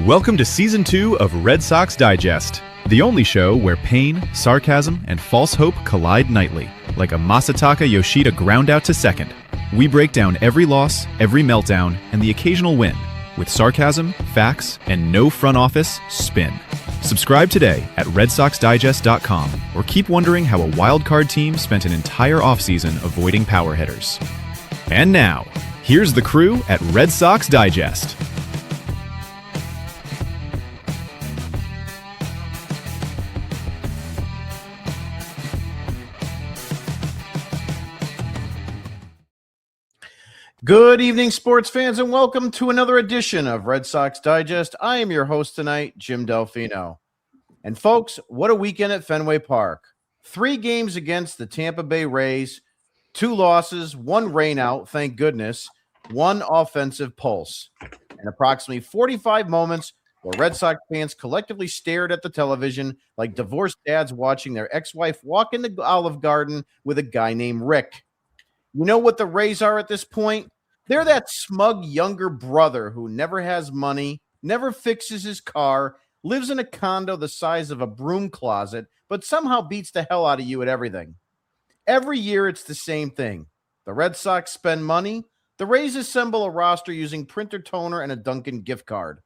Welcome to Season 2 of Red Sox Digest, the only show where pain, sarcasm, and false hope collide nightly, like a Masataka Yoshida ground out to second. We break down every loss, every meltdown, and the occasional win, with sarcasm, facts, and no front office spin. Subscribe today at RedSoxDigest.com, or keep wondering how a wildcard team spent an entire offseason avoiding power hitters. And now, here's the crew at Red Sox Digest. Good evening, sports fans, and welcome to another edition of Red Sox Digest. I am your host tonight, Jim Delfino. And folks, what a weekend at Fenway Park. 3 games against the Tampa Bay Rays, 2 losses, 1 rainout, thank goodness, 1 offensive pulse, and approximately 45 moments where Red Sox fans collectively stared at the television like divorced dads watching their ex-wife walk in the Olive Garden with a guy named Rick. You know what the Rays are at this point? They're that smug younger brother who never has money, never fixes his car, lives in a condo the size of a broom closet, but somehow beats the hell out of you at everything. Every year it's the same thing. The Red Sox spend money, the Rays assemble a roster using printer toner and a Dunkin' gift card.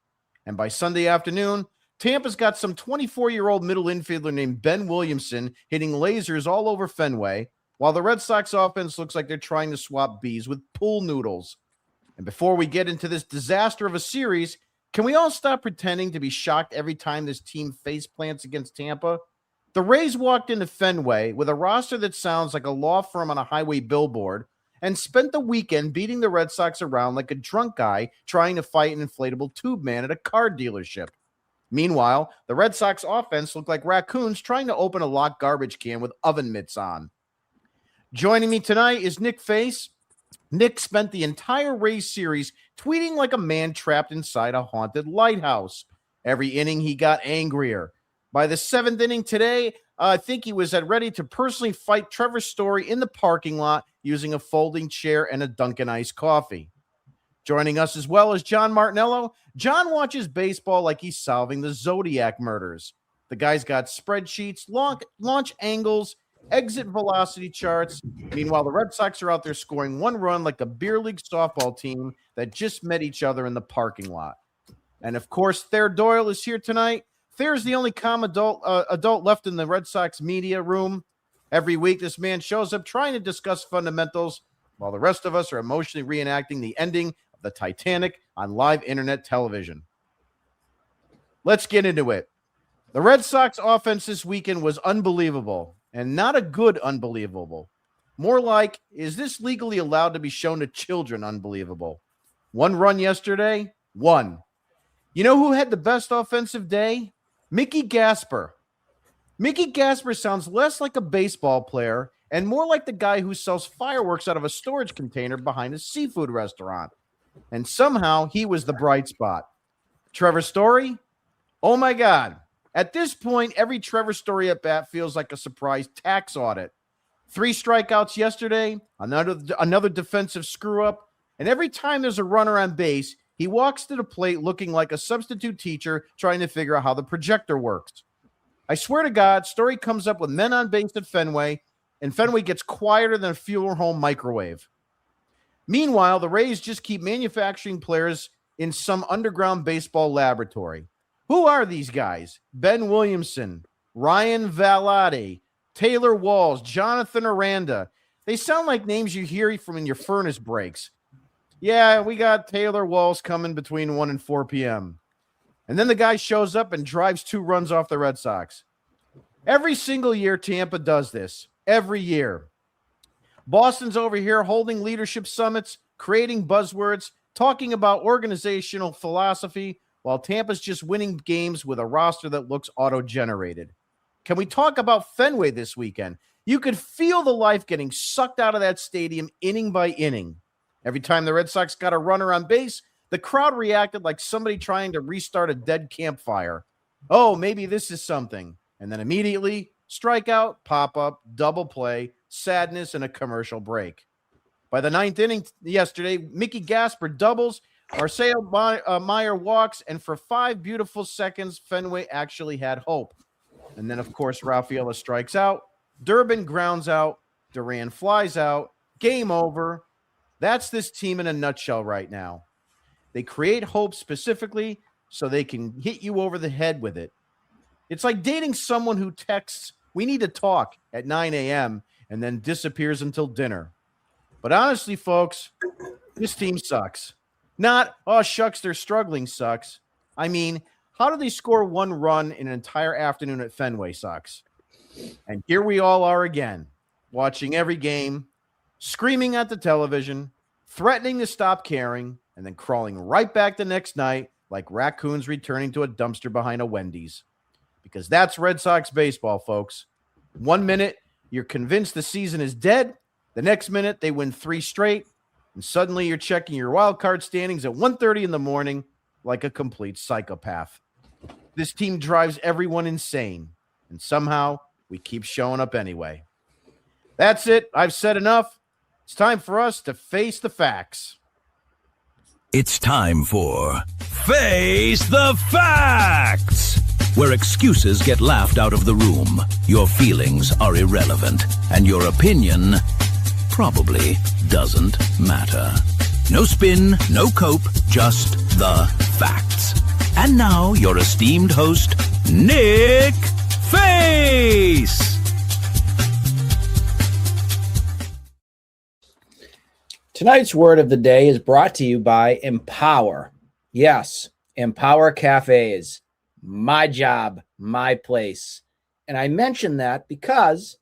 And by Sunday afternoon, Tampa's got some 24-year-old middle infielder named Ben Williamson hitting lasers all over Fenway, while the Red Sox offense looks like they're trying to swap bees with pool noodles. And before we get into this disaster of a series, can we all stop pretending to be shocked every time this team face plants against Tampa? The Rays walked into Fenway with a roster that sounds like a law firm on a highway billboard and spent the weekend beating the Red Sox around like a drunk guy trying to fight an inflatable tube man at a car dealership. Meanwhile, the Red Sox offense looked like raccoons trying to open a locked garbage can with oven mitts on. Joining me tonight is Nick Face. Nick spent the entire Rays series tweeting like a man trapped inside a haunted lighthouse. Every inning, he got angrier. By the 7th inning today, I think he was ready to personally fight Trevor Story in the parking lot using a folding chair and a Dunkin' iced coffee. Joining us as well is John Martinello. John watches baseball like he's solving the Zodiac murders. The guy's got spreadsheets, launch angles, exit velocity charts. Meanwhile, the Red Sox are out there scoring 1 run like a beer league softball team that just met each other in the parking lot. And of course, Thayer Doyle is here tonight. Thayer's the only calm adult left in the Red Sox media room. Every week, this man shows up trying to discuss fundamentals, while the rest of us are emotionally reenacting the ending of the Titanic on live internet television. Let's get into it. The Red Sox offense this weekend was unbelievable. And not a good unbelievable. More like, is this legally allowed to be shown to children unbelievable? 1 run yesterday? 1. You know who had the best offensive day? Mickey Gasper. Mickey Gasper sounds less like a baseball player and more like the guy who sells fireworks out of a storage container behind a seafood restaurant. And somehow he was the bright spot. Trevor Story? Oh my God. At this point, every Trevor Story at bat feels like a surprise tax audit. 3 strikeouts yesterday, another defensive screw-up, and every time there's a runner on base, he walks to the plate looking like a substitute teacher trying to figure out how the projector works. I swear to God, Story comes up with men on base at Fenway, and Fenway gets quieter than a funeral home microwave. Meanwhile, the Rays just keep manufacturing players in some underground baseball laboratory. Who are these guys? Ben Williamson, Ryan Valade, Taylor Walls, Jonathan Aranda. They sound like names you hear from when your furnace breaks. Yeah, we got Taylor Walls coming between 1 and 4 p.m. And then the guy shows up and drives 2 runs off the Red Sox. Every single year, Tampa does this. Every year. Boston's over here holding leadership summits, creating buzzwords, talking about organizational philosophy, while Tampa's just winning games with a roster that looks auto-generated. Can we talk about Fenway this weekend? You could feel the life getting sucked out of that stadium inning by inning. Every time the Red Sox got a runner on base, the crowd reacted like somebody trying to restart a dead campfire. Oh, maybe this is something. And then immediately, strikeout, pop-up, double play, sadness, and a commercial break. By the 9th inning yesterday, Mickey Gasper doubles, Marcelo Meyer walks, and for 5 beautiful seconds, Fenway actually had hope. And then, of course, Rafaela strikes out. Durbin grounds out. Duran flies out. Game over. That's this team in a nutshell right now. They create hope specifically so they can hit you over the head with it. It's like dating someone who texts, "We need to talk" at 9 a.m. and then disappears until dinner. But honestly, folks, this team sucks. Not, "Oh, shucks, they're struggling," sucks. I mean, how do they score 1 run in an entire afternoon at Fenway sucks? And here we all are again, watching every game, screaming at the television, threatening to stop caring, and then crawling right back the next night like raccoons returning to a dumpster behind a Wendy's. Because that's Red Sox baseball, folks. 1 minute, you're convinced the season is dead. The next minute, they win 3 straight. And suddenly you're checking your wild card standings at 1:30 in the morning like a complete psychopath. This team drives everyone insane. And somehow we keep showing up anyway. That's it. I've said enough. It's time for us to face the facts. It's time for Face the Facts, where excuses get laughed out of the room, your feelings are irrelevant, and your opinion probably doesn't matter. No spin, no cope, just the facts. And now, your esteemed host, Nick Face. Tonight's word of the day is brought to you by Empower. Yes, Empower Cafes. My job, my place. And I mention that because,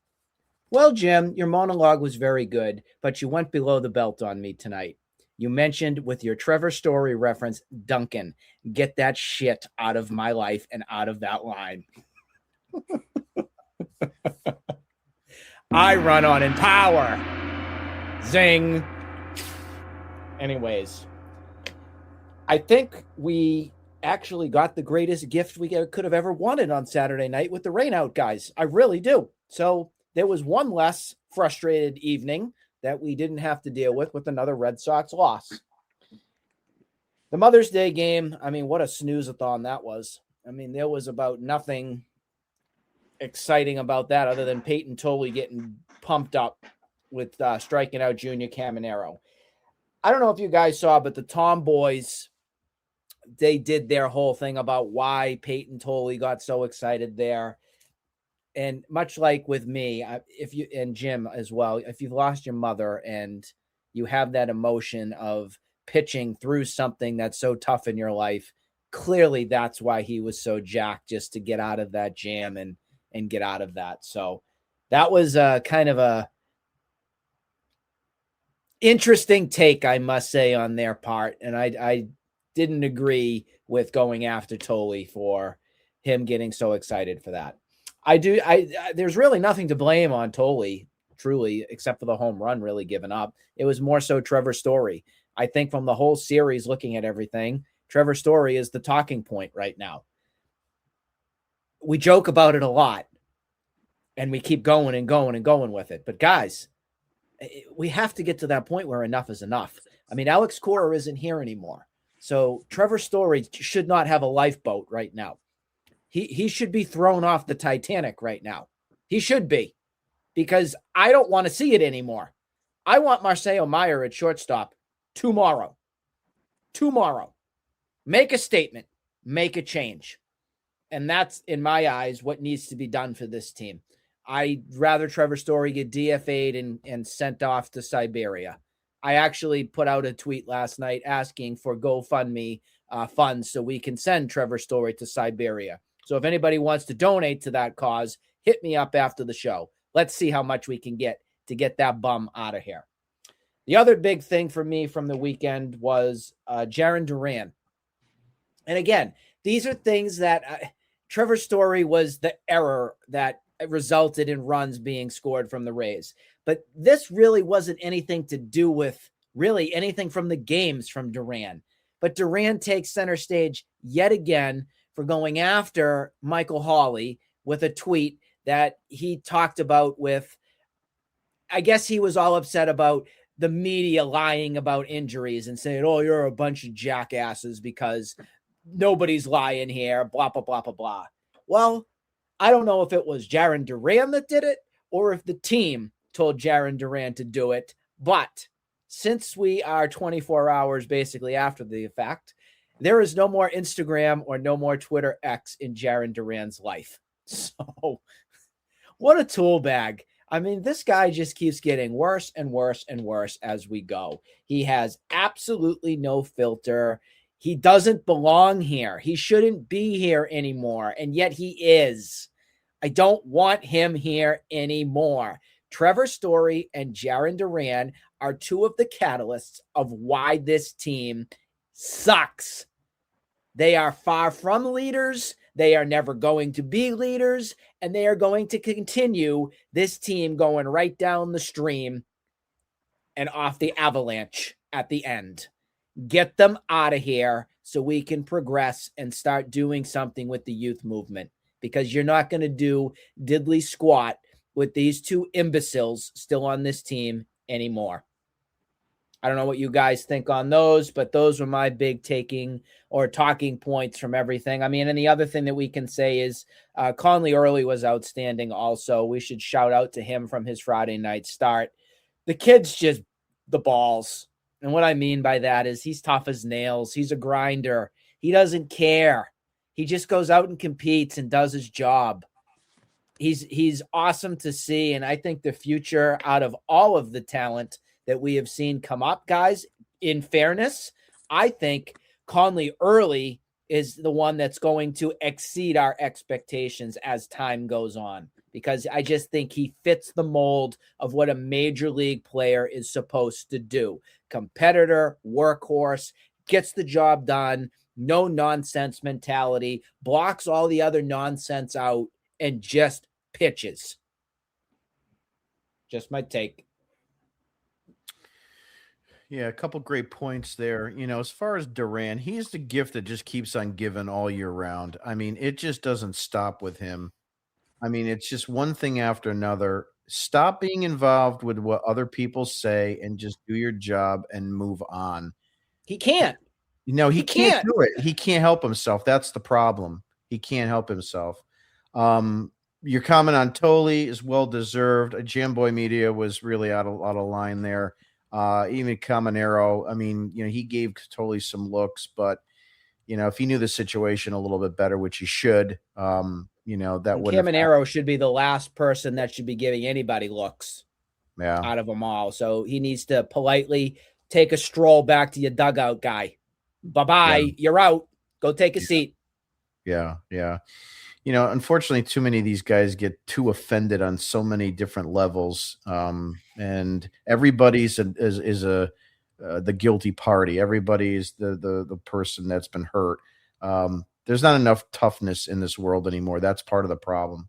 well, Jim, your monologue was very good, but you went below the belt on me tonight. You mentioned with your Trevor Story reference, Duncan. Get that shit out of my life and out of that line. I run on Empower. Zing. Anyways, I think we actually got the greatest gift we could have ever wanted on Saturday night with the Rainout guys. I really do. So there was one less frustrated evening that we didn't have to deal with another Red Sox loss. The Mother's Day game, I mean, what a snooze-a-thon that was. I mean, there was about nothing exciting about that other than Peyton Tolley getting pumped up with striking out Junior Caminero. I don't know if you guys saw, but the Tomboys, they did their whole thing about why Peyton Tolley got so excited there. And much like with me, if you and Jim as well, if you've lost your mother and you have that emotion of pitching through something that's so tough in your life, clearly that's why he was so jacked, just to get out of that jam and get out of that. So that was kind of a interesting take, I must say, on their part. And I didn't agree with going after Tolley for him getting so excited for that. There's really nothing to blame on Tolley, truly, except for the home run really given up. It was more so Trevor Story. I think from the whole series, looking at everything, Trevor Story is the talking point right now. We joke about it a lot, and we keep going and going and going with it. But guys, we have to get to that point where enough is enough. I mean, Alex Cora isn't here anymore. So Trevor Story should not have a lifeboat right now. He should be thrown off the Titanic right now. He should be, because I don't want to see it anymore. I want Marcelo Meyer at shortstop tomorrow. Tomorrow. Make a statement. Make a change. And that's, in my eyes, what needs to be done for this team. I'd rather Trevor Story get DFA'd and sent off to Siberia. I actually put out a tweet last night asking for GoFundMe funds so we can send Trevor Story to Siberia. So if anybody wants to donate to that cause, hit me up after the show. Let's see how much we can get to get that bum out of here. The other big thing for me from the weekend was Jarren Duran. And again, these are things that Trevor Story was the error that resulted in runs being scored from the Rays. But this really wasn't anything to do with really anything from the games from Duran. But Duran takes center stage yet again for going after Michael Hawley with a tweet that he talked about with, I guess he was all upset about the media lying about injuries and saying, oh, you're a bunch of jackasses because nobody's lying here, blah, blah, blah, blah, blah. Well, I don't know if it was Jarren Duran that did it or if the team told Jarren Duran to do it. But since we are 24 hours basically after the fact, there is no more Instagram or no more Twitter X in Jarren Duran's life. So what a tool bag. I mean, this guy just keeps getting worse and worse and worse as we go. He has absolutely no filter. He doesn't belong here. He shouldn't be here anymore. And yet he is. I don't want him here anymore. Trevor Story and Jarren Duran are two of the catalysts of why this team sucks. They are far from leaders. They are never going to be leaders, and they are going to continue this team going right down the stream and off the avalanche at the end. Get them out of here so we can progress and start doing something with the youth movement, because you're not going to do diddly squat with these two imbeciles still on this team anymore. I don't know what you guys think on those, but those were my big talking points from everything. I mean, and the other thing that we can say is Conley Early was outstanding also. We should shout out to him from his Friday night start. The kid's just the balls. And what I mean by that is he's tough as nails. He's a grinder. He doesn't care. He just goes out and competes and does his job. He's awesome to see, and I think the future out of all of the talent that we have seen come up, guys, in fairness, I think Conley Early is the one that's going to exceed our expectations as time goes on, because I just think he fits the mold of what a major league player is supposed to do. Competitor, workhorse, gets the job done, no nonsense mentality, blocks all the other nonsense out, and just pitches. Just my take. Yeah, a couple great points there. As far as Duran, he's the gift that just keeps on giving all year round. I mean, it just doesn't stop with him. I mean, it's just one thing after another. Stop being involved with what other people say and just do your job and move on. He can't. He can't do it. He can't help himself. That's the problem. He can't help himself. Your comment on Tolle is well deserved. Jamboy Media was really out of line there. Even Caminero, I mean, he gave Tolle some looks, but if he knew the situation a little bit better, which he should, that would. Caminero should be the last person that should be giving anybody looks. Yeah, out of them all. So he needs to politely take a stroll back to your dugout, guy. Bye-bye. Yeah. You're out. Go take a seat. Yeah. Unfortunately, too many of these guys get too offended on so many different levels, and everybody's the guilty party. Everybody's the person that's been hurt. There's not enough toughness in this world anymore. That's part of the problem.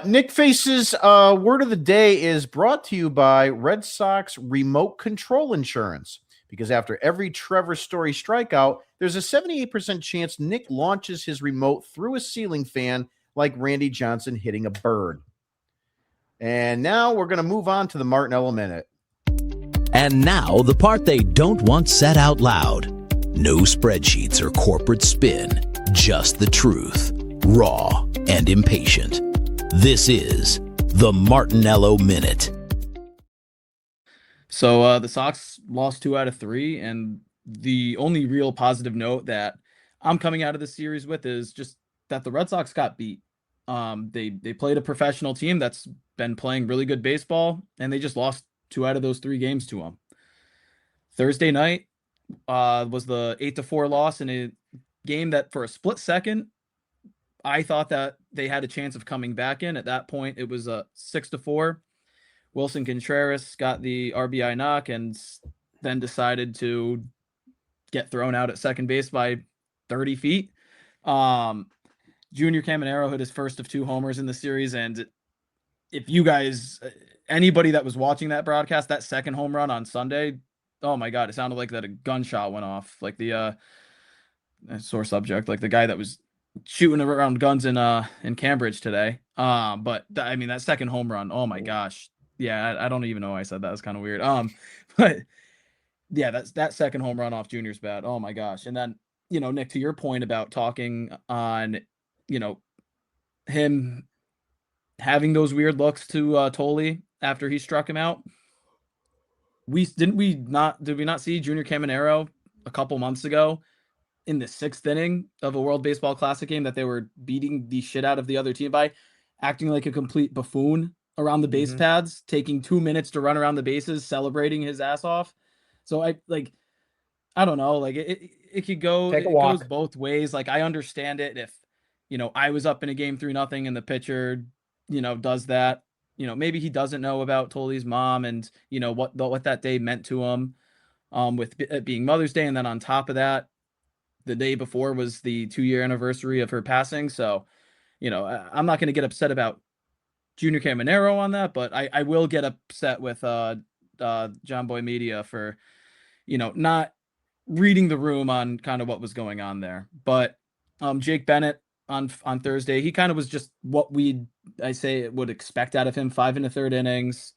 Nick Face's word of the day is brought to you by Red Sox Remote Control Insurance. Because after every Trevor Story strikeout, there's a 78% chance Nick launches his remote through a ceiling fan like Randy Johnson hitting a bird. And now we're going to move on to the Martinello Minute. And now the part they don't want said out loud. No spreadsheets or corporate spin, just the truth, raw and impatient. This is the Martinello Minute. So the Sox lost 2 out of 3, and the only real positive note that I'm coming out of this series with is just that the Red Sox got beat. They played a professional team that's been playing really good baseball, and they just lost 2 out of those 3 games to them. Thursday night was the 8-4 loss in a game that for a split second, I thought that they had a chance of coming back in. At that point, it was a 6-4. Wilson Contreras got the RBI knock and then decided to get thrown out at second base by 30 feet. Junior Caminero hit his first of 2 homers in the series. And if you guys, anybody that was watching that broadcast, that second home run on Sunday, oh my God, it sounded like that a gunshot went off. Like the sore subject, like the guy that was shooting around guns in Cambridge today. But I mean, that second home run, oh my gosh. Yeah, I don't even know why I said that. It's kind of weird. But yeah, that second home run off Junior's bat. Oh my gosh. And then, Nick, to your point about talking on, him having those weird looks to Tolley after he struck him out. Did we not see Junior Caminero a couple months ago in the 6th inning of a World Baseball Classic game that they were beating the shit out of the other team by, acting like a complete buffoon around the base paths, taking 2 minutes to run around the bases, celebrating his ass off. So I don't know, like it could go, Take a it walk. goes both ways. Like I understand it if, I was up in a game 3-0 and the pitcher, does that, maybe he doesn't know about Tolley's mom and, what that day meant to him, with it being Mother's Day. And then on top of that, the day before was the 2-year anniversary of her passing. So, I'm not going to get upset about Junior Caminero on that, but I will get upset with John Boy Media for, not reading the room on kind of what was going on there. But Jake Bennett on Thursday, he kind of was just what would expect out of him. 5 1/3 innings,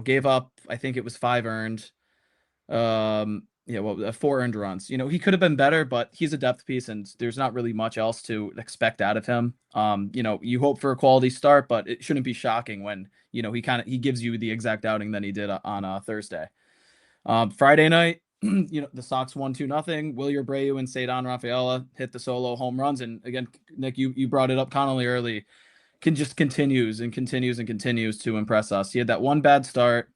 gave up, I think it was 5 earned. 4 earned runs. He could have been better, but he's a depth piece and there's not really much else to expect out of him. You hope for a quality start, but it shouldn't be shocking when, he gives you the exact outing that he did on Thursday. Friday night, the Sox won 2-0. Wilyer Abreu and Cedon Rafaela hit the solo home runs. And again, Nick, you brought it up, Connolly early, continues to impress us. He had that one bad start,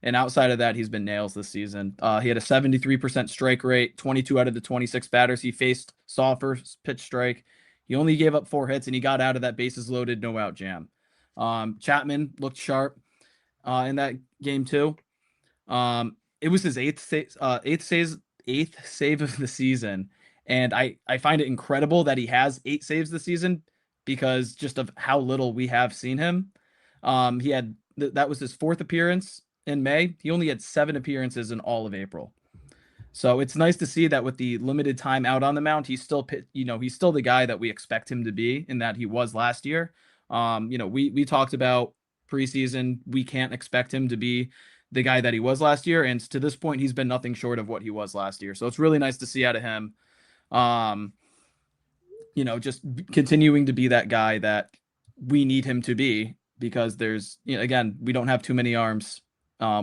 and outside of that, he's been nails this season. He had a 73% strike rate. 22 out of the 26 batters he faced saw first pitch strike. He only gave up 4 hits, and he got out of that bases loaded, no out jam. Chapman looked sharp in that game too. It was his eighth save of the season, and I find it incredible that he has 8 saves this season because just of how little we have seen him. He had that was his 4th appearance in May. He only had 7 appearances in all of April. So it's nice to see that with the limited time out on the mound, he's still the guy that we expect him to be, and that he was last year. We talked about preseason. We can't expect him to be the guy that he was last year, and to this point, he's been nothing short of what he was last year. So it's really nice to see out of him. Just continuing to be that guy that we need him to be, because there's, again, we don't have too many arms.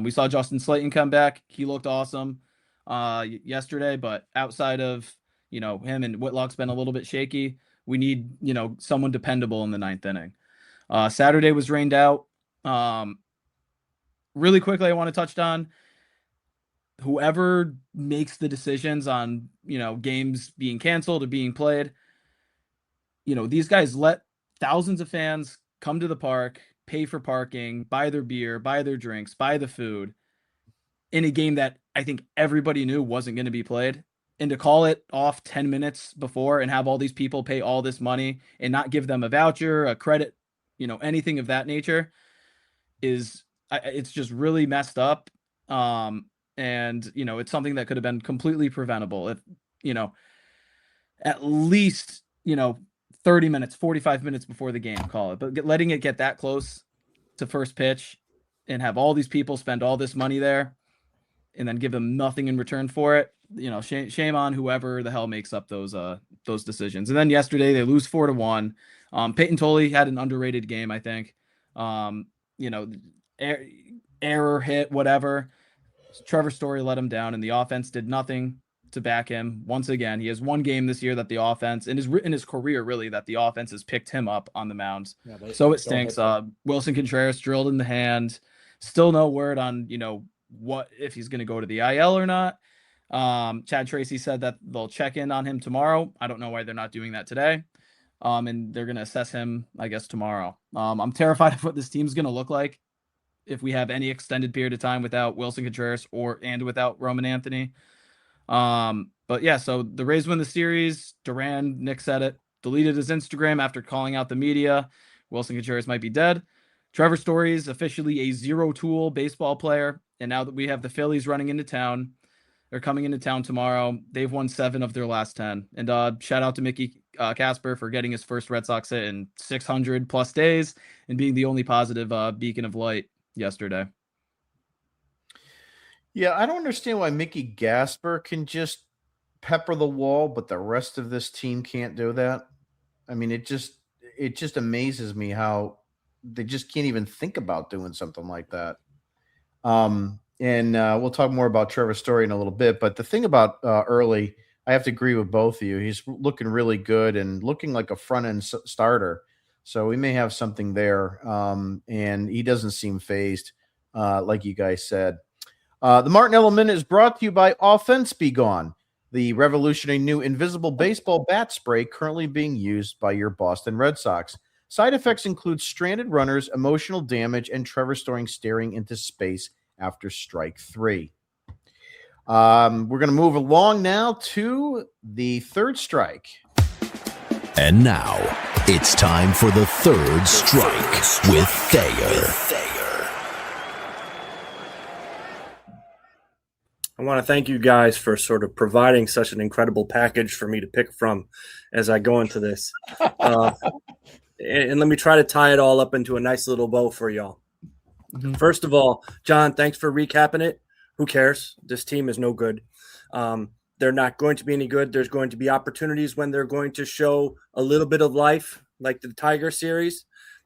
We saw Justin Slayton come back. He looked awesome yesterday, but outside of, him, and Whitlock's been a little bit shaky. We need, someone dependable in the 9th inning. Saturday was rained out. Really quickly, I want to touch on whoever makes the decisions on, games being canceled or being played. These guys let thousands of fans come to the park, pay for parking, buy their beer, buy their drinks, buy the food in a game that I think everybody knew wasn't going to be played. And to call it off 10 minutes before and have all these people pay all this money and not give them a voucher, a credit, anything of that nature it's just really messed up. And, it's something that could have been completely preventable if, at least, 30 minutes, 45 minutes before the game, call it. But letting it get that close to first pitch and have all these people spend all this money there and then give them nothing in return for it, shame on whoever the hell makes up those decisions. And then yesterday they lose 4-1. Peyton Tolley had an underrated game, I think. Error hit, whatever. Trevor Story let him down, and the offense did nothing to back him. Once again, he has one game this year that the offense, in his career really, that the offense has picked him up on the mound. Yeah, so it stinks. Wilson Contreras drilled in the hand. Still no word on, what if he's going to go to the IL or not. Chad Tracy said that they'll check in on him tomorrow. I don't know why they're not doing that today. And they're going to assess him, I guess, tomorrow. I'm terrified of what this team's going to look like if we have any extended period of time without Wilson Contreras and without Roman Anthony. But yeah, so the Rays win the series. Duran, Nick said it, deleted his Instagram after calling out the media. Wilson Contreras might be dead. Trevor Story is officially a zero-tool baseball player. And now that we have the Phillies running into town, They're coming into town tomorrow. They've won 7 of their last 10. And shout out to Mickey Casper for getting his first Red Sox hit in 600 plus days and being the only positive beacon of light yesterday. Yeah, I don't understand why Mickey Gasper can just pepper the wall, but the rest of this team can't do that. I mean, it just amazes me how they just can't even think about doing something like that. And we'll talk more about Trevor Story in a little bit. But the thing about Early, I have to agree with both of you. He's looking really good and looking like a front-end starter. So we may have something there. And he doesn't seem phased, like you guys said. The Martinello Minute is brought to you by Offense Be Gone, the revolutionary new invisible baseball bat spray currently being used by your Boston Red Sox. Side effects include stranded runners, emotional damage, and Trevor Story staring into space after strike 3. We're going to move along now to the third strike. And now it's time for the third strike with Thayer. I want to thank you guys for sort of providing such an incredible package for me to pick from as I go into this. And let me try to tie it all up into a nice little bow for y'all. Mm-hmm. First of all, John, thanks for recapping it. Who cares? This team is no good. They're not going to be any good. There's going to be opportunities when they're going to show a little bit of life, like the Tiger series.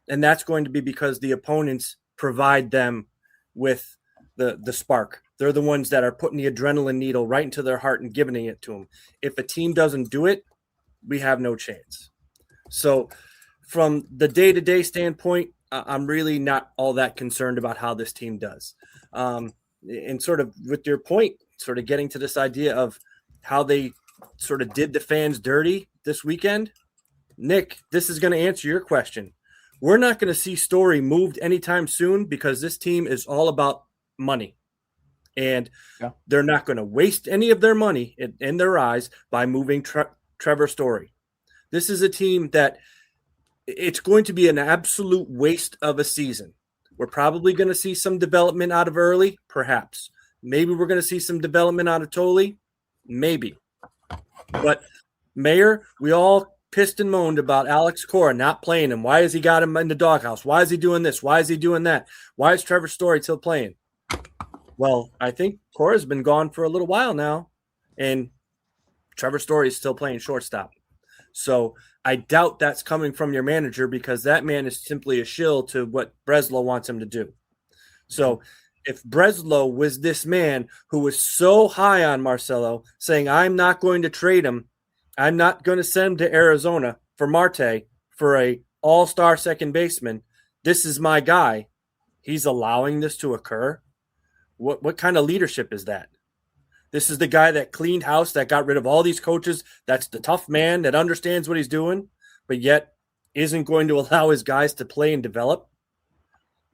And that's going to be because the opponents provide them with the spark. They're the ones that are putting the adrenaline needle right into their heart and giving it to them. If a team doesn't do it, we have no chance. So from the day-to-day standpoint, I'm really not all that concerned about how this team does. And sort of with your point, sort of getting to this idea of how they sort of did the fans dirty this weekend, Nick, this is going to answer your question. We're not going to see Story moved anytime soon because this team is all about money. And they're not going to waste any of their money in their eyes by moving Trevor Story. This is a team that it's going to be an absolute waste of a season. We're probably going to see some development out of Early, perhaps. Maybe we're going to see some development out of Tolle, maybe. But, Mayor, we all pissed and moaned about Alex Cora not playing him. Why has he got him in the doghouse? Why is he doing this? Why is he doing that? Why is Trevor Story still playing? Well, I think Cora's been gone for a little while now, and Trevor Story is still playing shortstop. So I doubt that's coming from your manager because that man is simply a shill to what Breslow wants him to do. So if Breslow was this man who was so high on Marcelo, saying, I'm not going to trade him, I'm not going to send him to Arizona for Marte for a all-star second baseman, this is my guy, he's allowing this to occur? What kind of leadership is that? This is the guy that cleaned house, that got rid of all these coaches. That's the tough man that understands what he's doing, but yet isn't going to allow his guys to play and develop.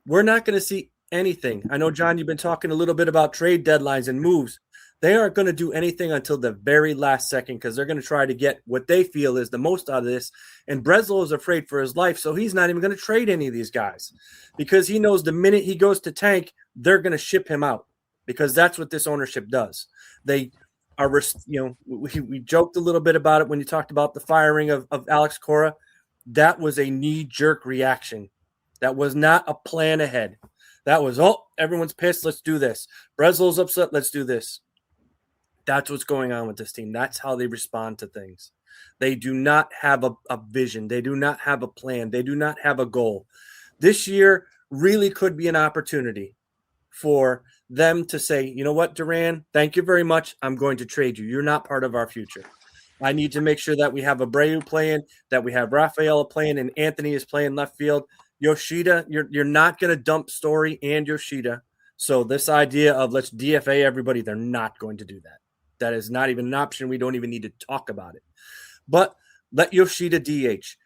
We're not going to see anything. I know, John, you've been talking a little bit about trade deadlines and moves. They aren't going to do anything until the very last second because they're going to try to get what they feel is the most out of this. And Breslow is afraid for his life, so he's not even going to trade any of these guys because he knows the minute he goes to tank, they're going to ship him out because that's what this ownership does. They are, we joked a little bit about it when you talked about the firing of Alex Cora. That was a knee-jerk reaction. That was not a plan ahead. That was, everyone's pissed, let's do this. Breslow's upset, let's do this. That's what's going on with this team. That's how they respond to things. They do not have a vision. They do not have a plan. They do not have a goal. This year really could be an opportunity for them to say, you know what, Duran, thank you very much. I'm going to trade you. You're not part of our future. I need to make sure that we have Abreu playing, that we have Rafaela playing, and Anthony is playing left field. Yoshida, you're not going to dump Story and Yoshida. So this idea of let's DFA everybody, they're not going to do that. That is not even an option. We don't even need to talk about it. But let Yoshida DH.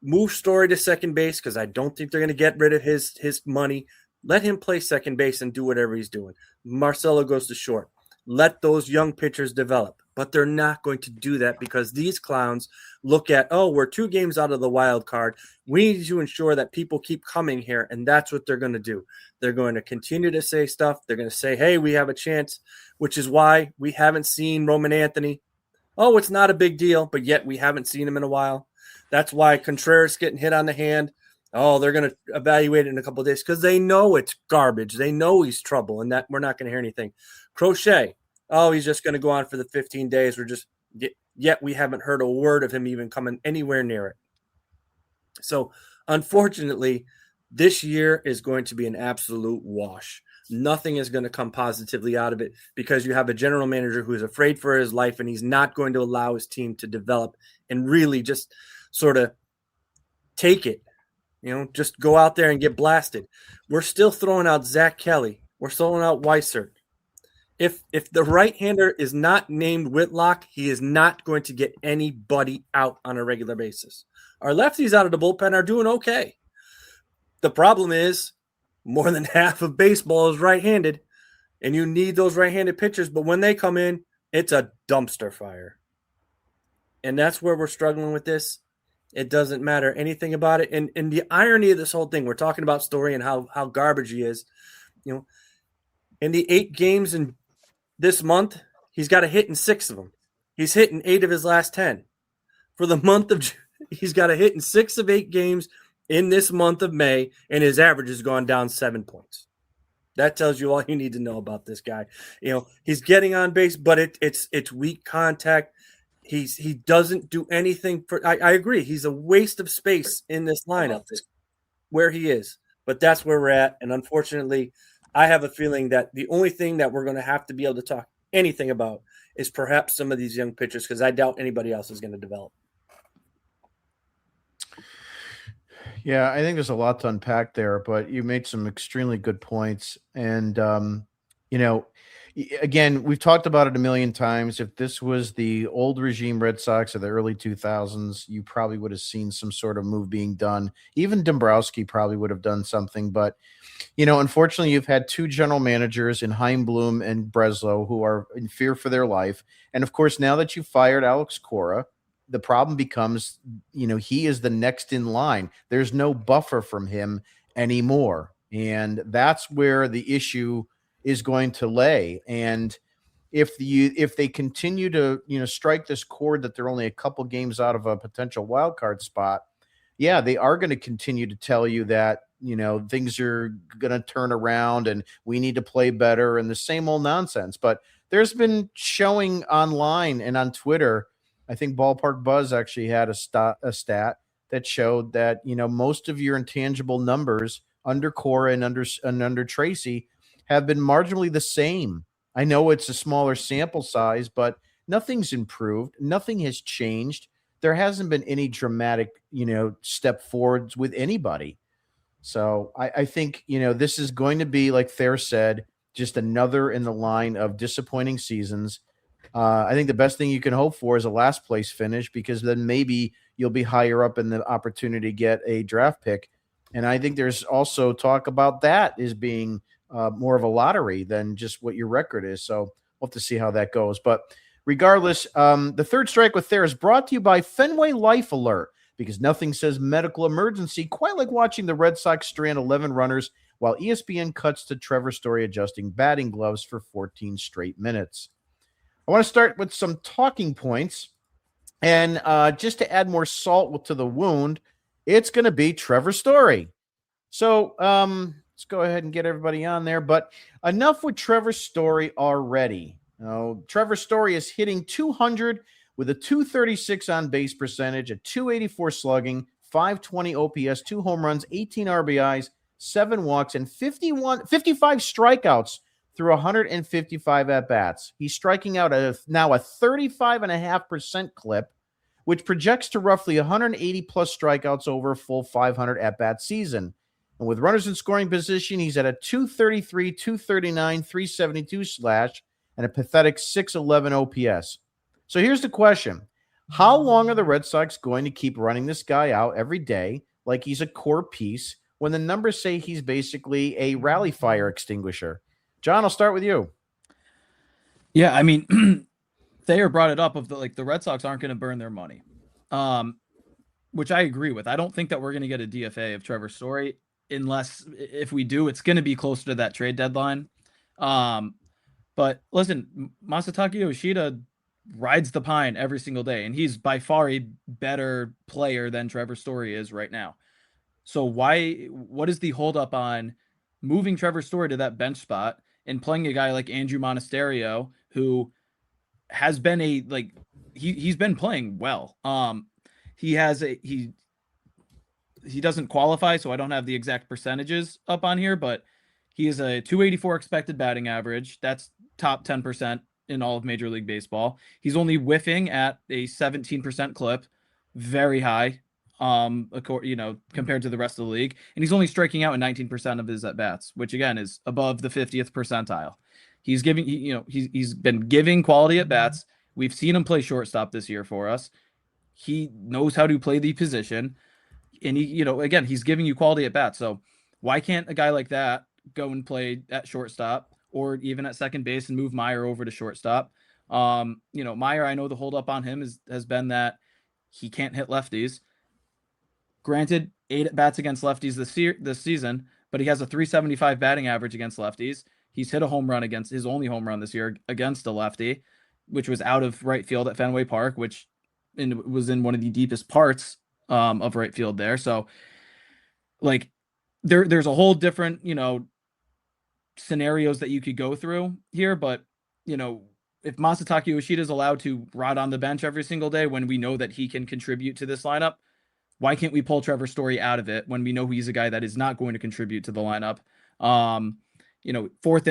Move Story to second base because I don't think they're going to get rid of his money. Let him play second base and do whatever he's doing. Marcelo goes to short. Let those young pitchers develop. but they're not going to do that because these clowns look at, oh, we're 2 games out of the wild card. We need to ensure that people keep coming here, and that's what they're going to do. They're going to continue to say stuff. They're going to say, hey, we have a chance, which is why we haven't seen Roman Anthony. Oh, it's not a big deal, but yet we haven't seen him in a while. That's why Contreras getting hit on the hand. Oh, they're going to evaluate it in a couple of days because they know it's garbage. They know he's trouble, and that we're not going to hear anything. Crochet. Oh, he's just going to go on for the 15 days. Yet we haven't heard a word of him even coming anywhere near it. So, unfortunately, this year is going to be an absolute wash. Nothing is going to come positively out of it because you have a general manager who is afraid for his life, and he's not going to allow his team to develop and really just sort of take it. Just go out there and get blasted. We're still throwing out Zach Kelly. We're throwing out Weissert. If the right-hander is not named Whitlock, he is not going to get anybody out on a regular basis. Our lefties out of the bullpen are doing okay. The problem is more than half of baseball is right-handed, and you need those right-handed pitchers, but when they come in, it's a dumpster fire. And that's where we're struggling with this. It doesn't matter anything about it. And the irony of this whole thing, we're talking about Story and how garbage he is. In the 8 games in this month, he's got a hit in 6 of them. He's hit in 8 of his last 10. For the month of June, he's got a hit in 6 of 8 games in this month of May, and his average has gone down 7 points. That tells you all you need to know about this guy. He's getting on base, but it's weak contact. He doesn't do anything. I agree. He's a waste of space in this lineup where he is, but that's where we're at. And unfortunately, I have a feeling that the only thing that we're going to have to be able to talk anything about is perhaps some of these young pitchers, because I doubt anybody else is going to develop. Yeah, I think there's a lot to unpack there, but you made some extremely good points. And, again, we've talked about it a million times. If this was the old regime Red Sox of the early 2000s, you probably would have seen some sort of move being done. Even Dombrowski probably would have done something. But, unfortunately, you've had 2 general managers in Heimblum and Breslow who are in fear for their life. And, of course, now that you fired Alex Cora, the problem becomes, he is the next in line. There's no buffer from him anymore. And that's where the issue is going to lay. And if they continue to, strike this chord that they're only a couple games out of a potential wild card spot, yeah, they are going to continue to tell you that, things are going to turn around and we need to play better and the same old nonsense. But there's been showing online and on Twitter, I think Ballpark Buzz actually had a stat that showed that, most of your intangible numbers under Cora and under Tracy have been marginally the same. I know it's a smaller sample size, but nothing's improved. Nothing has changed. There hasn't been any dramatic, step forwards with anybody. So I think, this is going to be, like Thayer said, just another in the line of disappointing seasons. I think the best thing you can hope for is a last place finish, because then maybe you'll be higher up in the opportunity to get a draft pick. And I think there's also talk about that as being more of a lottery than just what your record is. So we'll have to see how that goes. But regardless, the third strike with Thayer is brought to you by Fenway Life Alert, because nothing says medical emergency quite like watching the Red Sox strand 11 runners while ESPN cuts to Trevor Story adjusting batting gloves for 14 straight minutes. I want to start with some talking points. And just to add more salt to the wound, it's going to be Trevor Story. So let's go ahead and get everybody on there. But enough with Trevor Story already. Trevor Story is hitting 200 with a 236 on base percentage, a 284 slugging, 520 OPS, 2 home runs, 18 RBIs, 7 walks, and 55 strikeouts through 155 at-bats. He's striking out now a 35.5% clip, which projects to roughly 180-plus strikeouts over a full 500 at-bat season. And with runners in scoring position, he's at a 233, 239, 372 slash, and a pathetic 611 OPS. So here's the question. How long are the Red Sox going to keep running this guy out every day like he's a core piece when the numbers say he's basically a rally fire extinguisher? John, I'll start with you. Yeah, I mean, Thayer brought it up of the Red Sox aren't going to burn their money, which I agree with. I don't think that we're going to get a DFA of Trevor Story unless if we do, it's going to be closer to that trade deadline. But listen, Masataka Yoshida rides the pine every single day, and he's by far a better player than Trevor Story is right now. So what is the holdup on moving Trevor Story to that bench spot and playing a guy like Andrew Monasterio, who has been he's been playing well. He doesn't qualify, so I don't have the exact percentages up on here, but he is a 284 expected batting average. That's top 10% in all of Major League Baseball. He's only whiffing at a 17% clip, very high, compared to the rest of the league. And he's only striking out in 19% of his at bats, which again is above the 50th percentile. He's been giving quality at bats. We've seen him play shortstop this year for us. He knows how to play the position, and he's giving you quality at bats. So why can't a guy like that go and play at shortstop or even at second base and move Meyer over to shortstop? Meyer, I know the holdup on him has been that he can't hit lefties. Granted, 8 at bats against lefties this season, but he has a 375 batting average against lefties. He's hit a home run against his only home run this year against a lefty, which was out of right field at Fenway Park, which was in one of the deepest parts of right field there. So there's a whole different, scenarios that you could go through here. But, if Masataka Yoshida is allowed to rot on the bench every single day when we know that he can contribute to this lineup, why can't we pull Trevor Story out of it when we know he's a guy that is not going to contribute to the lineup? Fourth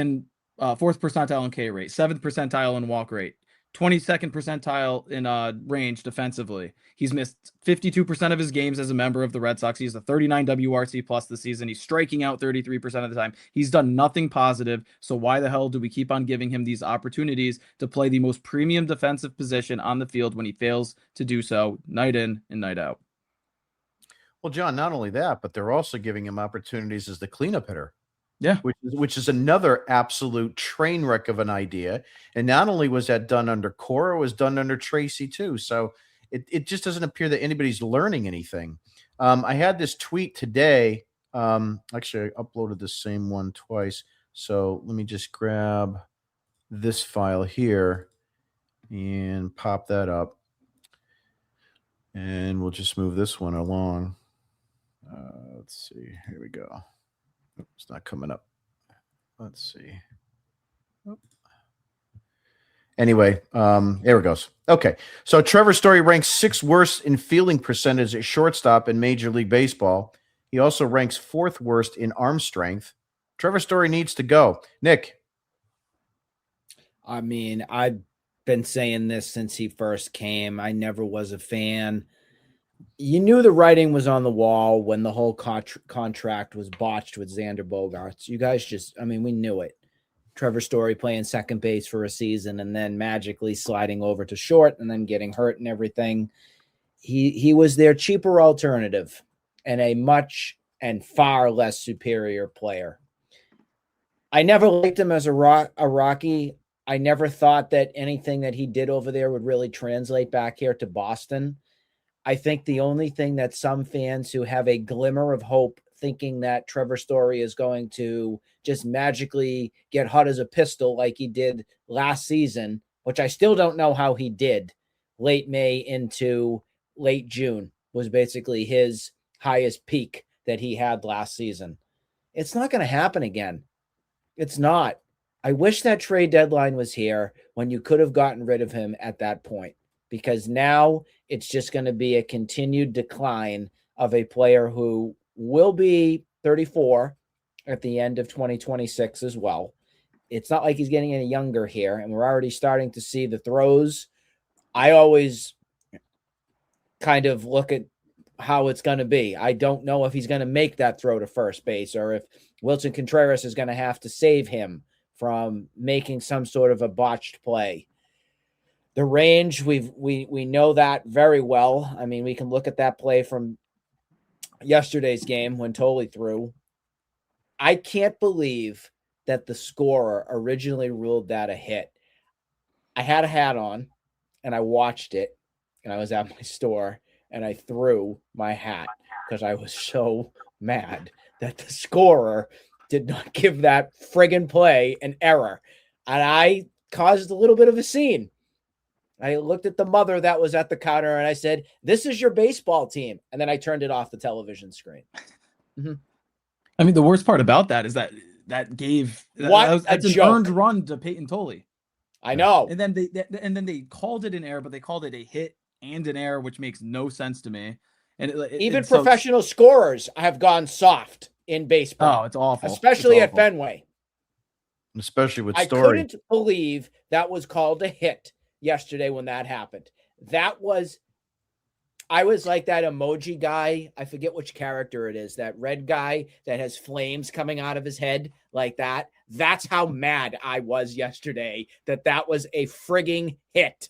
percentile in K rate, 7th percentile in walk rate, 22nd percentile in range defensively. He's missed 52% of his games as a member of the Red Sox. He's a 39 WRC plus this season. He's striking out 33% of the time. He's done nothing positive. So why the hell do we keep on giving him these opportunities to play the most premium defensive position on the field when he fails to do so night in and night out? Well, John, not only that, but they're also giving him opportunities as the cleanup hitter. Yeah, which is another absolute train wreck of an idea. And not only was that done under Cora, it was done under Tracy too. So it just doesn't appear that anybody's learning anything. I had this tweet today. Actually, I uploaded the same one twice. So let me just grab this file here and pop that up. And we'll just move this one along. Let's see. Here we go. It's not coming up. Let's see. Anyway, there it goes. Okay. So Trevor Story ranks 6th worst in fielding percentage at shortstop in Major League Baseball. He also ranks 4th worst in arm strength. Trevor Story needs to go. Nick. I mean, I've been saying this since he first came. I never was a fan. You knew the writing was on the wall when the whole contract was botched with Xander Bogaerts. You guys we knew it. Trevor Story playing second base for a season and then magically sliding over to short and then getting hurt and everything. He was their cheaper alternative and a much and far less superior player. I never liked him as a Rocky. I never thought that anything that he did over there would really translate back here to Boston. I think the only thing that some fans who have a glimmer of hope thinking that Trevor Story is going to just magically get hot as a pistol like he did last season, which I still don't know how he did, late May into late June was basically his highest peak that he had last season. It's not going to happen again. It's not. I wish that trade deadline was here when you could have gotten rid of him at that point, because now it's just going to be a continued decline of a player who will be 34 at the end of 2026 as well. It's not like he's getting any younger here, and we're already starting to see the throws. I always kind of look at how it's going to be. I don't know if he's going to make that throw to first base or if Wilson Contreras is going to have to save him from making some sort of a botched play. The range, we know that very well. I mean, we can look at that play from yesterday's game when Tolley threw. I can't believe that the scorer originally ruled that a hit. I had a hat on. and I watched it, and I was at my store, and I threw my hat because I was so mad that the scorer did not give that friggin' play an error. And I caused a little bit of a scene. I looked at the mother that was at the counter and I said, "This is your baseball team." And then I turned it off the television screen. Mm-hmm. I mean, the worst part about that is that's an earned run to Peyton Tolley. I know. And then they called it an error, but they called it a hit and an error, which makes no sense to me. And even professional scorers have gone soft in baseball. Oh, it's awful. Especially at Fenway. Especially with Story. I couldn't believe that was called a hit yesterday when that happened. I was like that emoji guy. I forget which character it is. That red guy that has flames coming out of his head like that. That's how mad I was yesterday that was a frigging hit.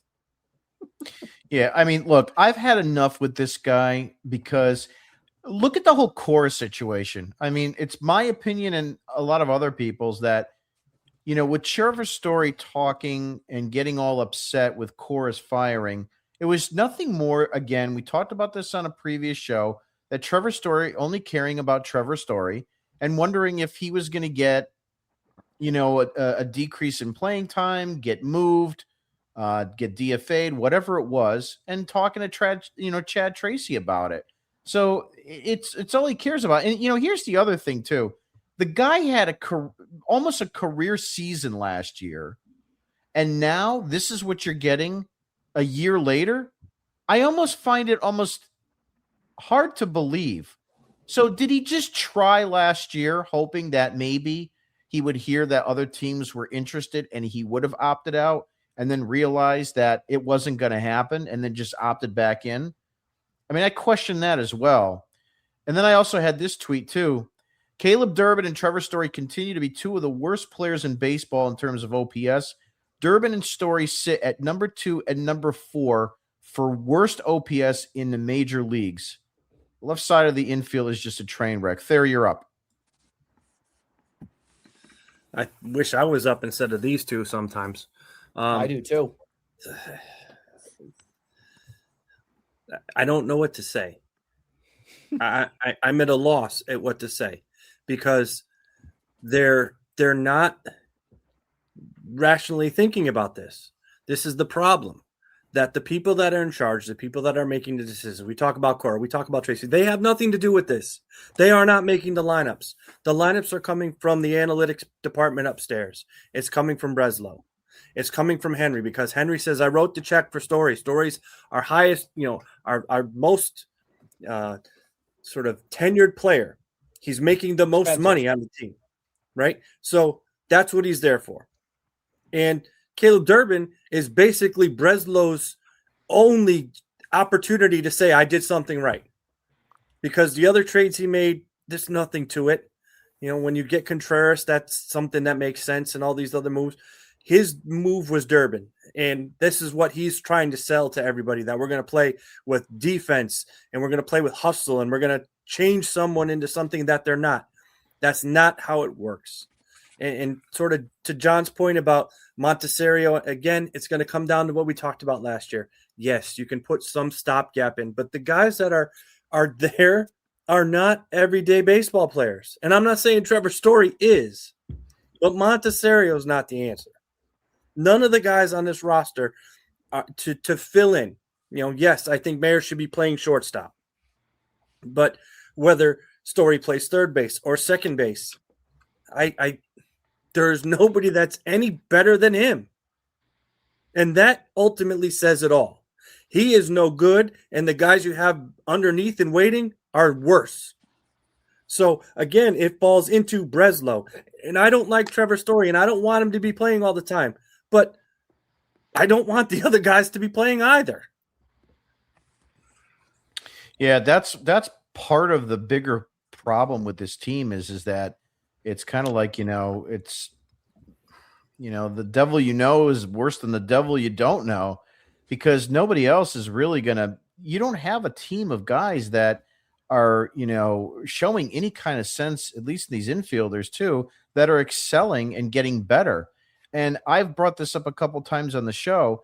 Yeah, I mean, look, I've had enough with this guy because look at the whole Cora situation. I mean, it's my opinion and a lot of other people's that, with Trevor Story talking and getting all upset with Cora's firing, it was nothing more. Again, we talked about this on a previous show, that Trevor Story only caring about Trevor Story and wondering if he was going to get, a decrease in playing time, get moved, get DFA'd, whatever it was, and talking to Chad Tracy about it. So it's all he cares about. And, here's the other thing too. The guy had almost a career season last year. And now this is what you're getting a year later. I almost find it almost hard to believe. So did he just try last year, hoping that maybe he would hear that other teams were interested and he would have opted out, and then realized that it wasn't going to happen and then just opted back in? I mean, I question that as well. And then I also had this tweet too. Caleb Durbin and Trevor Story continue to be two of the worst players in baseball in terms of OPS. Durbin and Story sit at number 2 and number 4 for worst OPS in the major leagues. The left side of the infield is just a train wreck. Thayer, you're up. I wish I was up instead of these two sometimes. I do too. I don't know what to say. I'm at a loss at what to say because they're not rationally thinking about this. This is the problem, that the people that are in charge, the people that are making the decisions, we talk about Cora, we talk about Tracy, they have nothing to do with this. They are not making the lineups. The lineups are coming from the analytics department upstairs. It's coming from Breslow. It's coming from Henry, because Henry says, I wrote the check for Story. Story's our highest, our most sort of tenured player. He's making the most money on the team, right? So that's what he's there for. And Caleb Durbin is basically Breslow's only opportunity to say, I did something right. Because the other trades he made, there's nothing to it. When you get Contreras, that's something that makes sense, and all these other moves. His move was Durbin, and this is what he's trying to sell to everybody, that we're going to play with defense, and we're going to play with hustle, and we're going to change someone into something that they're not. That's not how it works. And sort of to John's point about Montecchio, again, it's going to come down to what we talked about last year. Yes, you can put some stopgap in, but the guys that are there are not everyday baseball players. And I'm not saying Trevor Story is, but Montecchio is not the answer. None of the guys on this roster to fill in. Yes, I think Mayer should be playing shortstop. But whether Story plays third base or second base, there's nobody that's any better than him. And that ultimately says it all. He is no good, and the guys you have underneath and waiting are worse. So, again, it falls into Breslow. And I don't like Trevor Story, and I don't want him to be playing all the time. But I don't want the other guys to be playing either. Yeah, that's part of the bigger problem with this team is that it's kind of like, it's, the devil is worse than the devil you don't know, because nobody else is really you don't have a team of guys that are, showing any kind of sense, at least these infielders too, that are excelling and getting better. And I've brought this up a couple times on the show.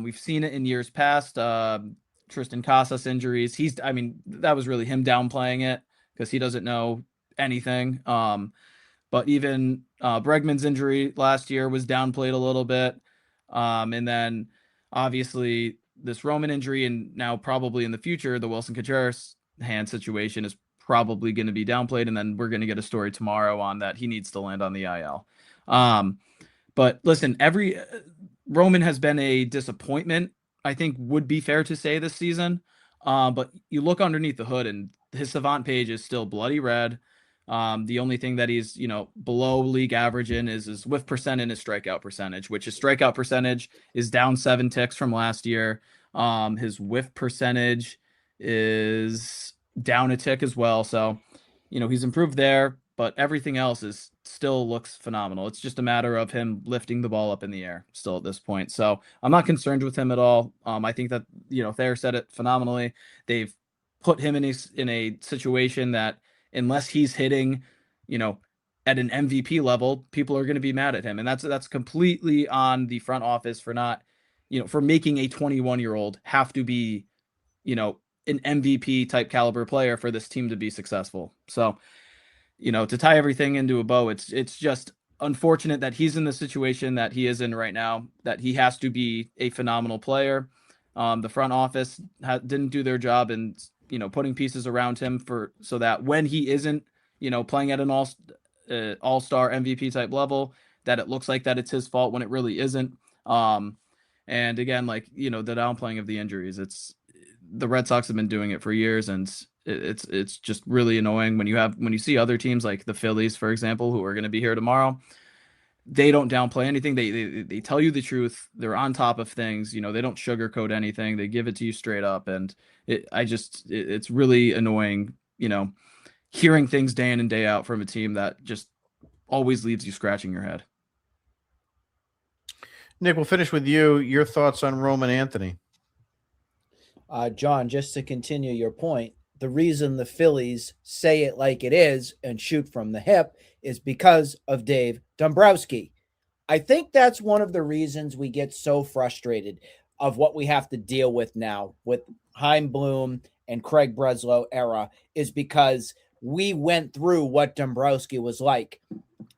We've seen it in years past. Tristan Casas injuries. That was really him downplaying it because he doesn't know anything. But even Bregman's injury last year was downplayed a little bit. And then obviously this Roman injury, and now probably in the future, the Wilson Contreras hand situation is probably going to be downplayed. And then we're going to get a story tomorrow on that he needs to land on the IL. But listen, Roman has been a disappointment, I think would be fair to say this season. But you look underneath the hood and his savant page is still bloody red. The only thing that he's, below league average in is his whiff percent and his strikeout percentage, which his strikeout percentage is down 7 ticks from last year. His whiff percentage is down a tick as well. So, he's improved there, but everything else still looks phenomenal. It's just a matter of him lifting the ball up in the air still at this point. So I'm not concerned with him at all. I think that, Thayer said it phenomenally. They've put him in a situation that unless he's hitting, at an MVP level, people are going to be mad at him. And that's completely on the front office for not, for making a 21-year-old have to be, an MVP type caliber player for this team to be successful. So, to tie everything into a bow, it's just unfortunate that he's in the situation that he is in right now, that he has to be a phenomenal player. The front office didn't do their job in, putting pieces around him so that when he isn't, playing at an all-star MVP type level, that it looks like that it's his fault when it really isn't. And again, the downplaying of the injuries, the Red Sox have been doing it for years, and it's just really annoying when you see other teams like the Phillies, for example, who are going to be here tomorrow. They don't downplay anything. They tell you the truth. They're on top of things. They don't sugarcoat anything. They give it to you straight up. And it's really annoying, hearing things day in and day out from a team that just always leaves you scratching your head. Nick, we'll finish with you. Your thoughts on Roman Anthony? John, just to continue your point, the reason the Phillies say it like it is and shoot from the hip is because of Dave Dombrowski. I think that's one of the reasons we get so frustrated of what we have to deal with now with Chaim Bloom and Craig Breslow era, is because we went through what Dombrowski was like.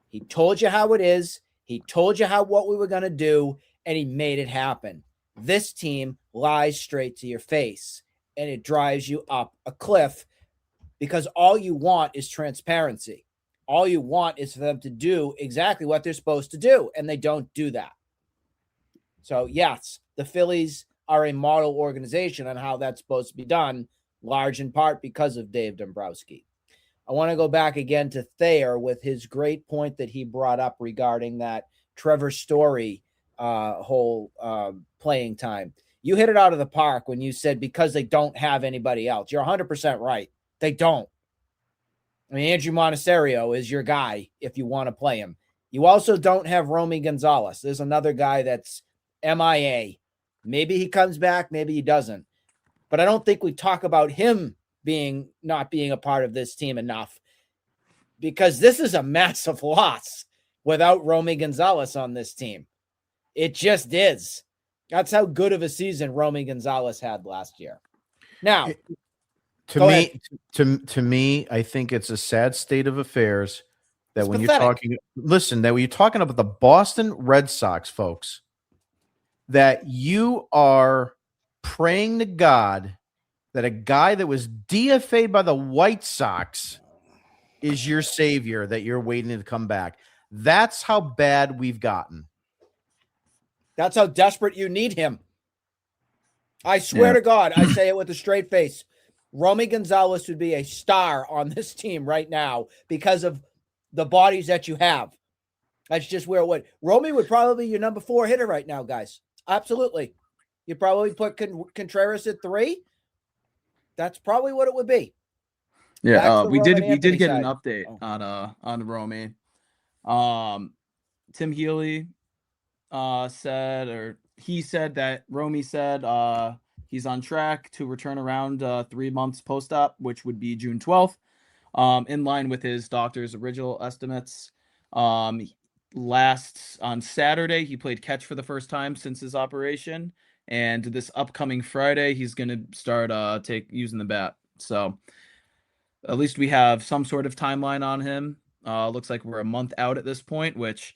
He told you how it is. He told you what we were going to do, and he made it happen. This team lies straight to your face, and it drives you up a cliff because all you want is transparency. All you want is for them to do exactly what they're supposed to do, and they don't do that. So, yes, the Phillies are a model organization on how that's supposed to be done, large in part because of Dave Dombrowski. I want to go back again to Thayer with his great point that he brought up regarding that Trevor Story whole playing time. You hit it out of the park when you said because they don't have anybody else. You're 100% right. They don't. I mean, Andrew Monasterio is your guy if you want to play him. You also don't have Romy Gonzalez. There's another guy that's MIA. Maybe he comes back, maybe he doesn't. But I don't think we talk about him not being a part of this team enough, because this is a massive loss without Romy Gonzalez on this team. It just is. That's how good of a season Romy Gonzalez had last year. Now, to me, I think it's a sad state of affairs that when you're talking about the Boston Red Sox, folks, that you are praying to God that a guy that was DFA'd by the White Sox is your savior, that you're waiting to come back. That's how bad we've gotten. That's how desperate you need him. I swear to God, I say it with a straight face. Romy Gonzalez would be a star on this team right now because of the bodies that you have. That's just where it would. Romy would probably be your number 4 hitter right now, guys. Absolutely. You'd probably put Contreras at 3. That's probably what it would be. Yeah, we did get an update on Romy. Tim Healy said that Romy said he's on track to return around 3 months post-op, which would be June 12th, in line with his doctor's original estimates. On Saturday, he played catch for the first time since his operation, And this upcoming Friday, he's going to start using the bat. So at least we have some sort of timeline on him. Looks like we're a month out at this point, which,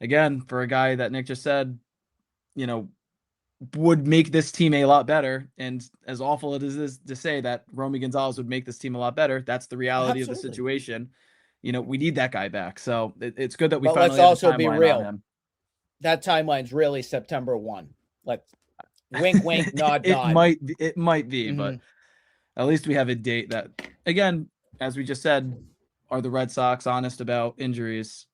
again, for a guy that Nick just said, would make this team a lot better. And as awful it is to say that Romy Gonzalez would make this team a lot better, that's the reality of the situation. We need that guy back. So it's good that we finally let's also have a be timeline real. on him. That timeline's really September 1. Like, wink, wink, nod, nod. It might be, but at least we have a date that, again, as we just said, are the Red Sox honest about injuries?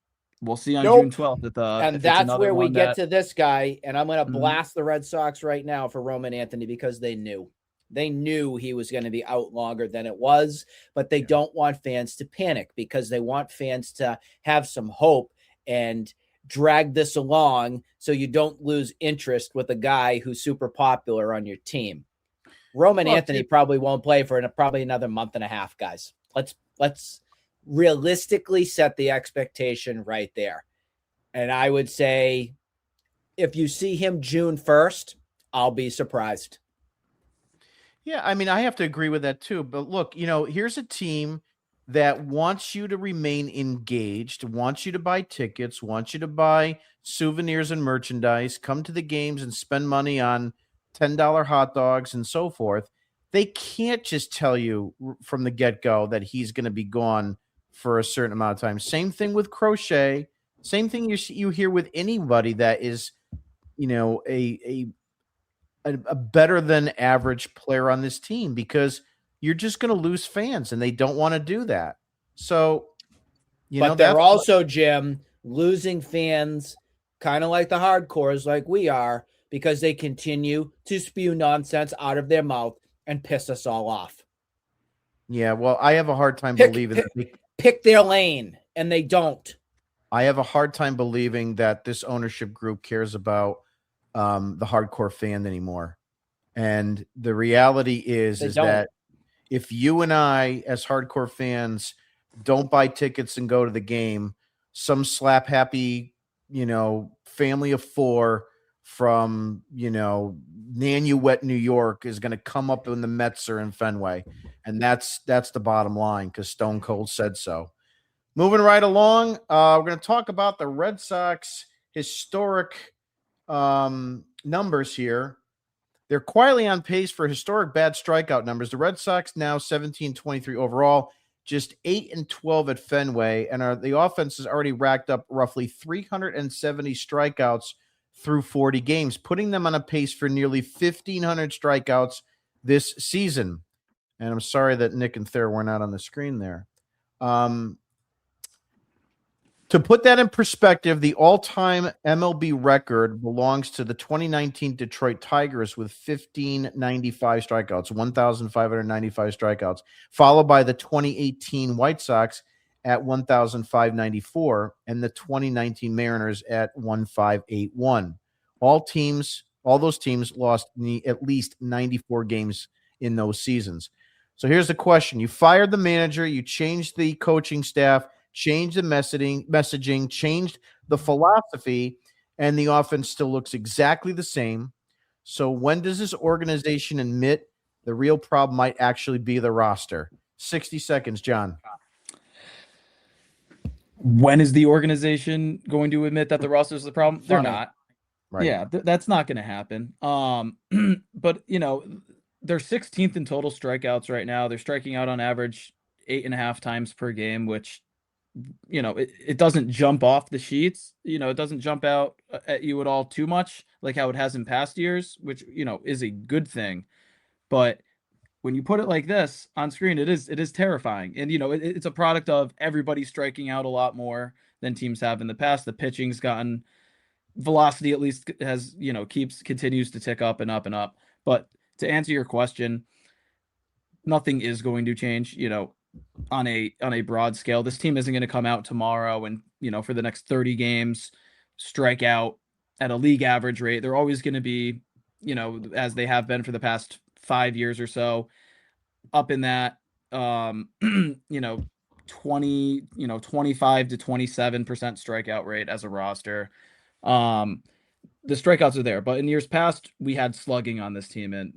We'll see on June 12th. And that's where we get to this guy, and I'm going to blast the Red Sox right now for Roman Anthony because they knew. They knew he was going to be out longer than it was, but they don't want fans to panic because they want fans to have some hope and drag this along so you don't lose interest with a guy who's super popular on your team. Roman Anthony probably won't play for probably another month and a half, guys. Let's realistically set the expectation right there. And I would say if you see him June 1st, I'll be surprised. Yeah, I mean, I have to agree with that too. But look, here's a team that wants you to remain engaged, wants you to buy tickets, wants you to buy souvenirs and merchandise, come to the games and spend money on $10 hot dogs and so forth. They can't just tell you from the get-go that he's going to be gone for a certain amount of time. Same thing with Crochet. Same thing you hear with anybody that is, a better than average player on this team, because you're just going to lose fans and they don't want to do that. So, but they're also, Jim, losing fans kind of like the hardcores like we are, because they continue to spew nonsense out of their mouth and piss us all off. Yeah, well, I have a hard time believing that they pick their lane, and they don't. I have a hard time believing that this ownership group cares about the hardcore fan anymore. And the reality is that if you and I, as hardcore fans, don't buy tickets and go to the game, some slap happy, family of four from, Nanuet, New York is going to come up when the Mets are in Fenway. And that's the bottom line, because Stone Cold said so. Moving right along, we're going to talk about the Red Sox historic numbers here. They're quietly on pace for historic bad strikeout numbers. The Red Sox now 17-23 overall, just 8-12 at Fenway, and the offense has already racked up roughly 370 strikeouts through 40 games, putting them on a pace for nearly 1,500 strikeouts this season. And I'm sorry that Nick and Thayer were not on the screen there. To put that in perspective, the all-time MLB record belongs to the 2019 Detroit Tigers with 1,595 strikeouts, 1,595 strikeouts, followed by the 2018 White Sox at 1,594 and the 2019 Mariners at 1,581. All those teams lost at least 94 games in those seasons. So here's the question. You fired the manager, you changed the coaching staff, changed the messaging, changed the philosophy, and the offense still looks exactly the same. So when does this organization admit the real problem might actually be the roster? 60 seconds, John. When is the organization going to admit that the roster is the problem? They're not. Right. Yeah, that's not going to happen. But, they're 16th in total strikeouts right now. They're striking out on average 8.5 times per game, which, it doesn't jump off the sheets. It doesn't jump out at you at all too much like how it has in past years, which, is a good thing. But when you put it like this on screen, it is terrifying. And, it's a product of everybody striking out a lot more than teams have in the past. The pitching's gotten velocity, at least has, continues to tick up and up and up. But to answer your question, nothing is going to change, on a broad scale. This team isn't going to come out tomorrow and, for the next 30 games, strike out at a league average rate. They're always going to be, as they have been for the past 5 years or so, up in that, 25 to 27% strikeout rate as a roster. the strikeouts are there, but in years past, we had slugging on this team, and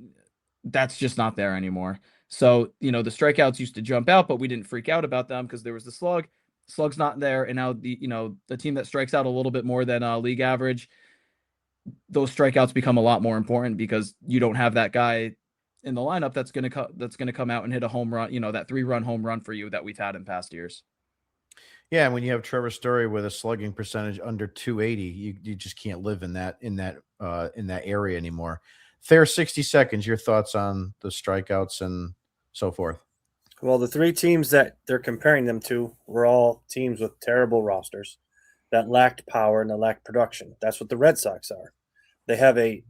that's just not there anymore. So, the strikeouts used to jump out, but we didn't freak out about them because there was the slug. Slug's not there, and now the team that strikes out a little bit more than league average, those strikeouts become a lot more important because you don't have that guy in the lineup that's going to come out and hit a home run, that 3-run home run for you that we've had in past years. Yeah, and when you have Trevor Story with a slugging percentage under 280, you just can't live in that area anymore. Thayer, 60 seconds. Your thoughts on the strikeouts and so forth? Well, the three teams that they're comparing them to were all teams with terrible rosters that lacked power and that lacked production. That's what the Red Sox are. They have a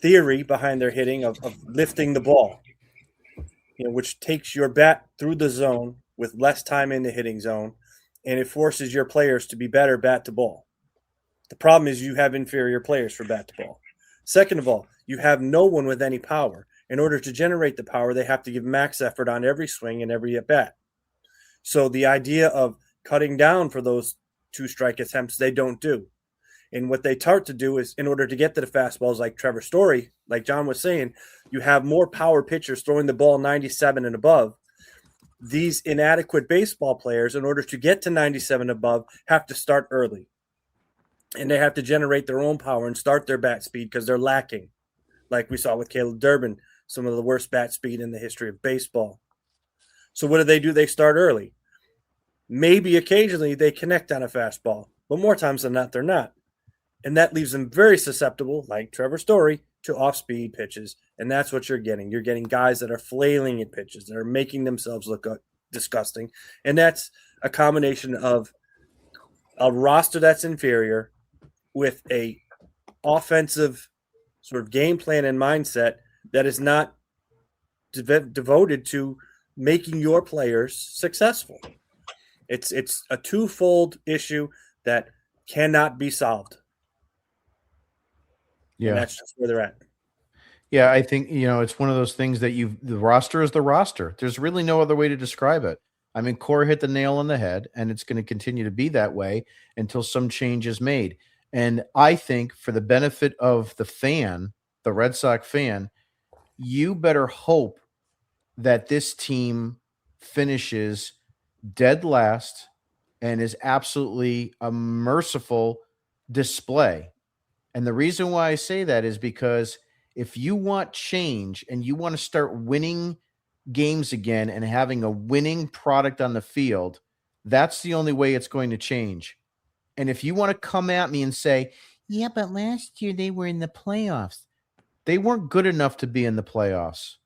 theory behind their hitting of lifting the ball, which takes your bat through the zone with less time in the hitting zone, and it forces your players to be better bat to ball. The problem is you have inferior players for bat to ball. Second of all, you have no one with any power. In order to generate the power, they have to give max effort on every swing and every at-bat. So the idea of cutting down for those 2 strike attempts, they don't do. And what they start to do is, in order to get to the fastballs like Trevor Story, like John was saying, you have more power pitchers throwing the ball 97 and above. These inadequate baseball players, in order to get to 97 above, have to start early. And they have to generate their own power and start their bat speed because they're lacking. Like we saw with Caleb Durbin, some of the worst bat speed in the history of baseball. So what do? They start early. Maybe occasionally they connect on a fastball, but more times than not, they're not. And that leaves them very susceptible, like Trevor Story, to off-speed pitches. And that's what you're getting. You're getting guys that are flailing at pitches, that are making themselves look disgusting. And that's a combination of a roster that's inferior with a offensive sort of game plan and mindset that is not devoted to making your players successful. It's a twofold issue that cannot be solved. Yeah, and that's just where they're at. Yeah, I think, it's one of those things that the roster is the roster. There's really no other way to describe it. I mean, Core hit the nail on the head, and it's going to continue to be that way until some change is made. And I think for the benefit of the fan, the Red Sox fan, you better hope that this team finishes dead last and is absolutely a merciful display. And the reason why I say that is because if you want change and you want to start winning games again and having a winning product on the field, that's the only way it's going to change. And if you want to come at me and say, yeah, but last year they were in the playoffs. They weren't good enough to be in the playoffs.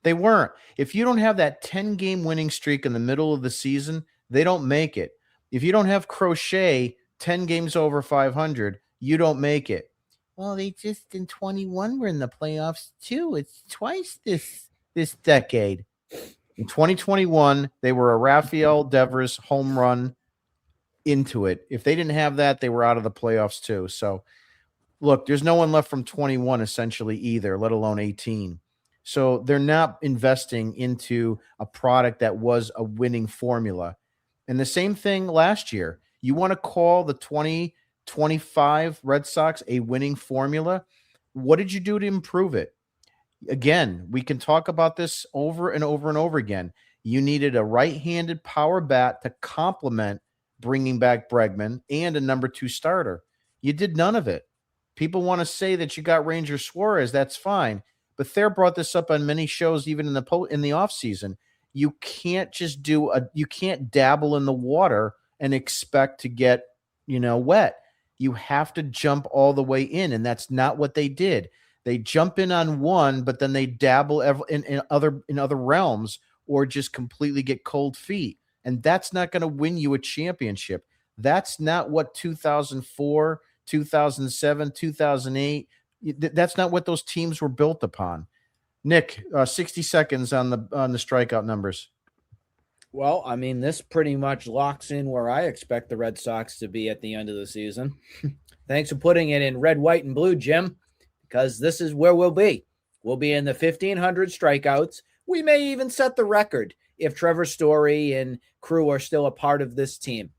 They weren't. If you don't have that 10-game winning streak in the middle of the season, they don't make it. If you don't have Crochet 10 games over 500, you don't make it. Well, they just in 21 were in the playoffs too. It's twice this decade. In 2021, they were a Rafael Devers home run into it. If they didn't have that, they were out of the playoffs too. So, look, there's no one left from 21 essentially either, let alone 18. So they're not investing into a product that was a winning formula. And the same thing last year. You want to call the 2025 Red Sox a winning formula? What did you do to improve it? Again, we can talk about this over and over and over again. You needed a right-handed power bat to complement bringing back Bregman and a number 2 starter. You did none of it. People want to say that you got Ranger Suarez. That's fine. But Thayer brought this up on many shows, even in the offseason. You can't just you can't dabble in the water and expect to get, wet. You have to jump all the way in, and that's not what they did. They jump in on one, but then they dabble in other realms or just completely get cold feet. And that's not going to win you a championship. That's not what 2004, 2007, 2008, that's not what those teams were built upon. Nick, 60 seconds on the strikeout numbers. Well, I mean, this pretty much locks in where I expect the Red Sox to be at the end of the season. Thanks for putting it in red, white, and blue, Jim, because this is where we'll be. We'll be in the 1,500 strikeouts. We may even set the record if Trevor Story and crew are still a part of this team.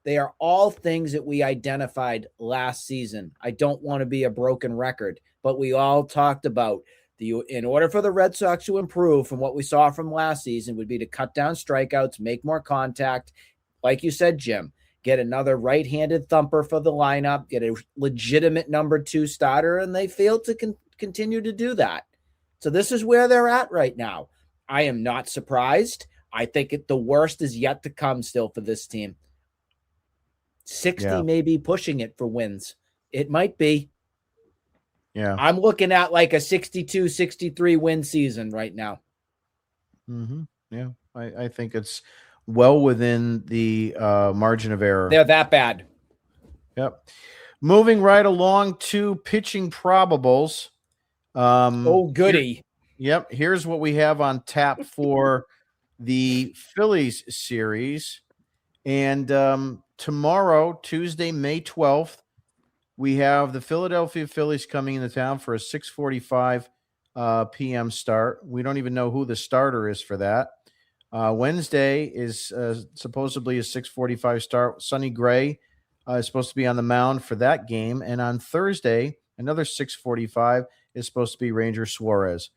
They are all things that we identified last season. I don't want to be a broken record, but we all talked about in order for the Red Sox to improve from what we saw from last season would be to cut down strikeouts, make more contact. Like you said, Jim, get another right-handed thumper for the lineup, get a legitimate number 2 starter, and they failed to continue to do that. So this is where they're at right now. I am not surprised. I think the worst is yet to come still for this team. 60 may be pushing it for wins. It might be. Yeah. I'm looking at like a 62, 63 win season right now. Mm-hmm. Yeah. I think it's well within the margin of error. They're that bad. Yep. Moving right along to pitching probables. Goody. Here's what we have on tap for the Phillies series. And tomorrow, Tuesday, May 12th, we have the Philadelphia Phillies coming into town for a 6:45 p.m. start. We don't even know who the starter is for that. Wednesday is supposedly a 6:45 start. Sonny Gray is supposed to be on the mound for that game. And on Thursday, another 6:45 is supposed to be Ranger Suarez.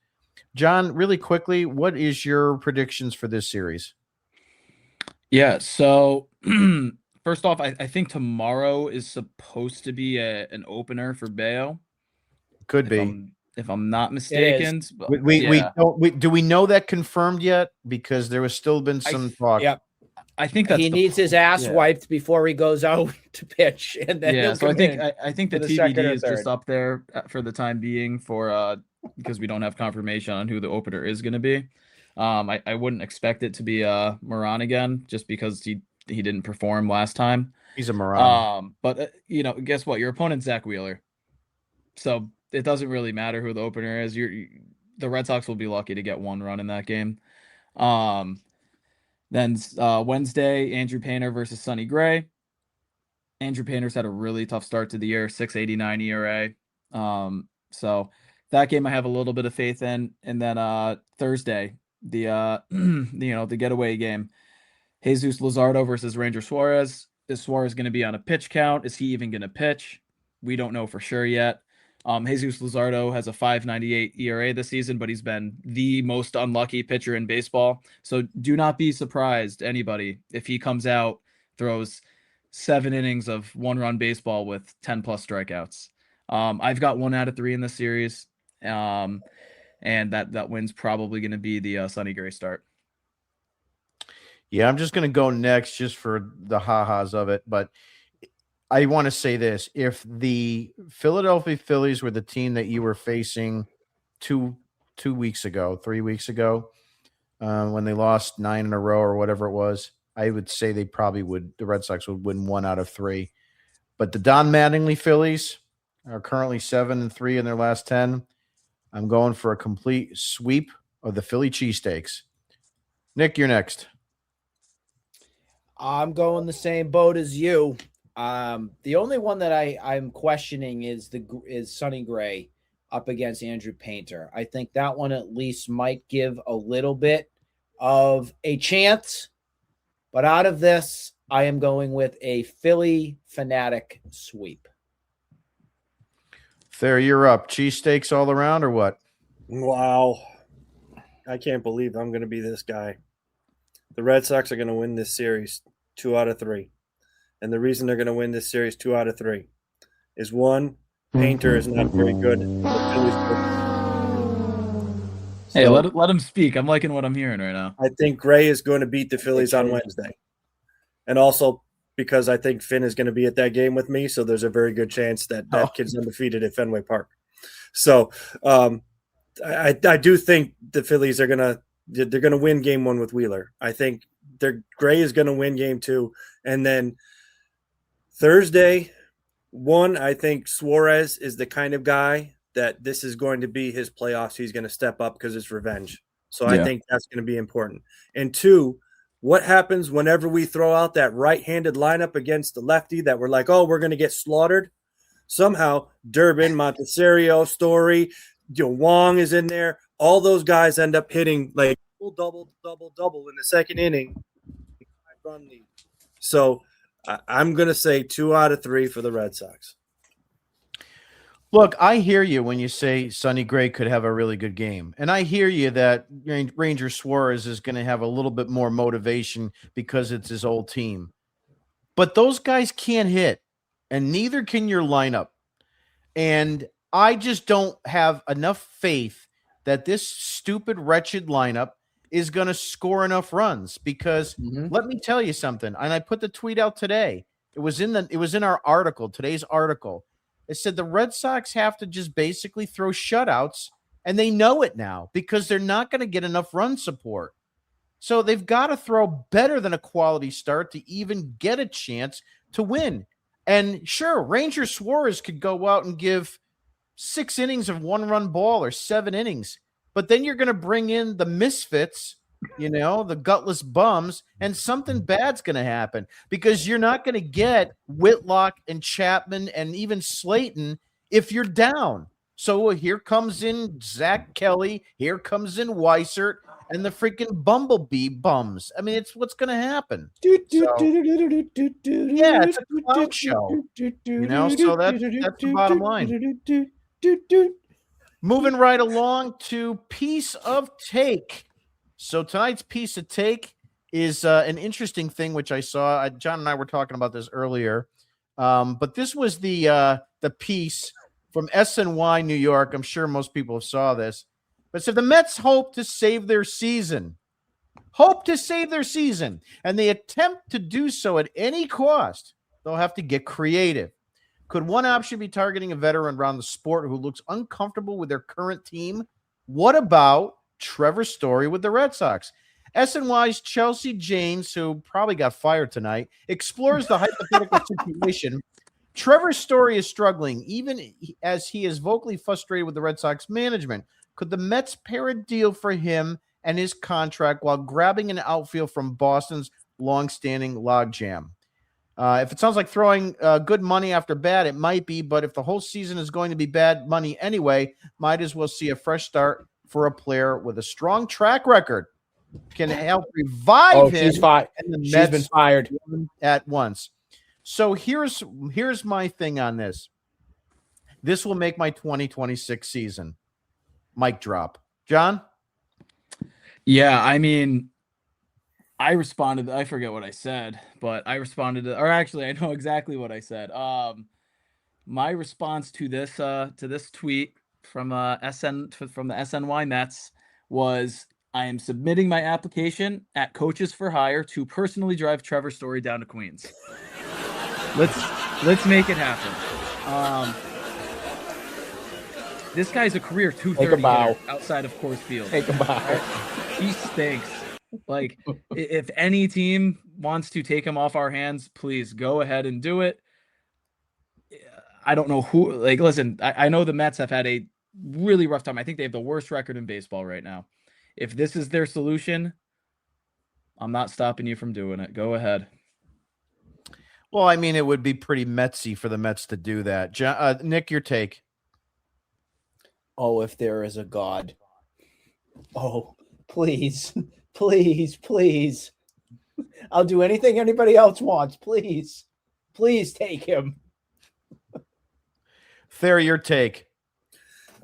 John, really quickly, what is your predictions for this series? Yeah, so first off, I think tomorrow is supposed to be an opener for Bayo. Could be. If I'm not mistaken. Do we know that confirmed yet? Because there was still been some talk. Yep. I think that's he needs his ass wiped before he goes out to pitch, and then so I think the TBD is just up there for the time being for because we don't have confirmation on who the opener is going to be. I wouldn't expect it to be Moran again, just because he didn't perform last time. He's a Moran. But guess what? Your opponent's Zach Wheeler, so it doesn't really matter who the opener is. The Red Sox will be lucky to get one run in that game. Then Wednesday, Andrew Painter versus Sonny Gray. Andrew Painter's had a really tough start to the year, 6.89 ERA. So that game I have a little bit of faith in. And then Thursday, the the getaway game, Jesus Luzardo versus Ranger Suarez. Is Suarez going to be on a pitch count? Is he even going to pitch? We don't know for sure yet. Jesus Luzardo has a 5.98 ERA this season, but he's been the most unlucky pitcher in baseball. So do not be surprised, anybody, if he comes out, throws 7 innings of 1-run baseball with 10 plus strikeouts. I've got 1 out of 3 in this series. And that win's probably going to be the Sonny Gray start. Yeah, I'm just going to go next just for the ha-has of it. But I want to say this. If the Philadelphia Phillies were the team that you were facing 3 weeks ago, when they lost 9 in a row or whatever it was, I would say the Red Sox would win 1 out of 3. But the Don Mattingly Phillies are currently 7-3 in their last 10. I'm going for a complete sweep of the Philly cheesesteaks. Nick, you're next. I'm going the same boat as you. The only one that I'm questioning is Sonny Gray up against Andrew Painter. I think that one at least might give a little bit of a chance. But out of this, I am going with a Philly fanatic sweep. Thayer, you're up. Cheesesteaks all around or what? Wow. I can't believe I'm going to be this guy. The Red Sox are going to win this series 2 out of 3. And the reason they're going to win this series 2 out of 3 is, 1, Painter is not very good. Hey, let him speak. I'm liking what I'm hearing right now. I think Gray is going to beat the Phillies on Wednesday. And also because I think Finn is going to be at that game with me, so there's a very good chance that kid's undefeated at Fenway Park. So I do think the Phillies are going to win game 1 with Wheeler. I think Gray is going to win game 2. And then Thursday, 1, I think Suarez is the kind of guy that this is going to be his playoffs. He's going to step up because it's revenge. So I think that's going to be important. And 2, what happens whenever we throw out that right-handed lineup against the lefty that we're like, oh, we're going to get slaughtered? Somehow Durbin, Montecchio, Story, Wong is in there. All those guys end up hitting like double in the second inning. So I'm going to say 2 out of 3 for the Red Sox. Look, I hear you when you say Sonny Gray could have a really good game. And I hear you that Ranger Suarez is going to have a little bit more motivation because it's his old team. But those guys can't hit, and neither can your lineup. And I just don't have enough faith that this stupid, wretched lineup is going to score enough runs because let me tell you something. And I put the tweet out today. It was in our article, today's article. It said the Red Sox have to just basically throw shutouts, and they know it now because they're not going to get enough run support. So they've got to throw better than a quality start to even get a chance to win. And sure, Ranger Suarez could go out and give 6 innings of 1-run ball or 7 innings, but then you're going to bring in the misfits, the gutless bums, and something bad's going to happen because you're not going to get Whitlock and Chapman and even Slayton if you're down. So here comes in Zach Kelly, here comes in Weissert, and the freaking Bumblebee bums. I mean, it's what's going to happen. So, yeah, it's a clown show. So that's the bottom line. Moving right along to Piece of Take. So tonight's Piece of Take is an interesting thing, which I saw. John and I were talking about this earlier. But this was the piece from SNY, New York. I'm sure most people saw this. But so the Mets hope to save their season, and they attempt to do so at any cost. They'll have to get creative. Could one option be targeting a veteran around the sport who looks uncomfortable with their current team? What about Trevor Story with the Red Sox? SNY's Chelsea Janes, who probably got fired tonight, explores the hypothetical situation. Trevor Story is struggling, even as he is vocally frustrated with the Red Sox management. Could the Mets pair a deal for him and his contract while grabbing an outfield from Boston's longstanding logjam? If it sounds like throwing good money after bad, it might be. But if the whole season is going to be bad money anyway, might as well see a fresh start for a player with a strong track record. Can help revive him. She's been fired at once. So here's my thing on this. This will make my 2026 season. Mic drop. John? Yeah, I mean, I responded. I forget what I said, but I responded or actually, I know exactly what I said. My response to this tweet from the SNY Mets was, I am submitting my application at Coaches for Hire to personally drive Trevor Story down to Queens. Let's make it happen. This guy's a career 230 outside of Coors Field. Take a bow. He stinks. Like, if any team wants to take him off our hands, please go ahead and do it. I don't know who. Like, listen, I know the Mets have had a really rough time. I think they have the worst record in baseball right now. If this is their solution, I'm not stopping you from doing it. Go ahead. Well, I mean, it would be pretty Metsy for the Mets to do that. Nick, your take. Oh, if there is a God. Oh, please, please, please. I'll do anything anybody else wants. Please, please take him. Thayer, your take.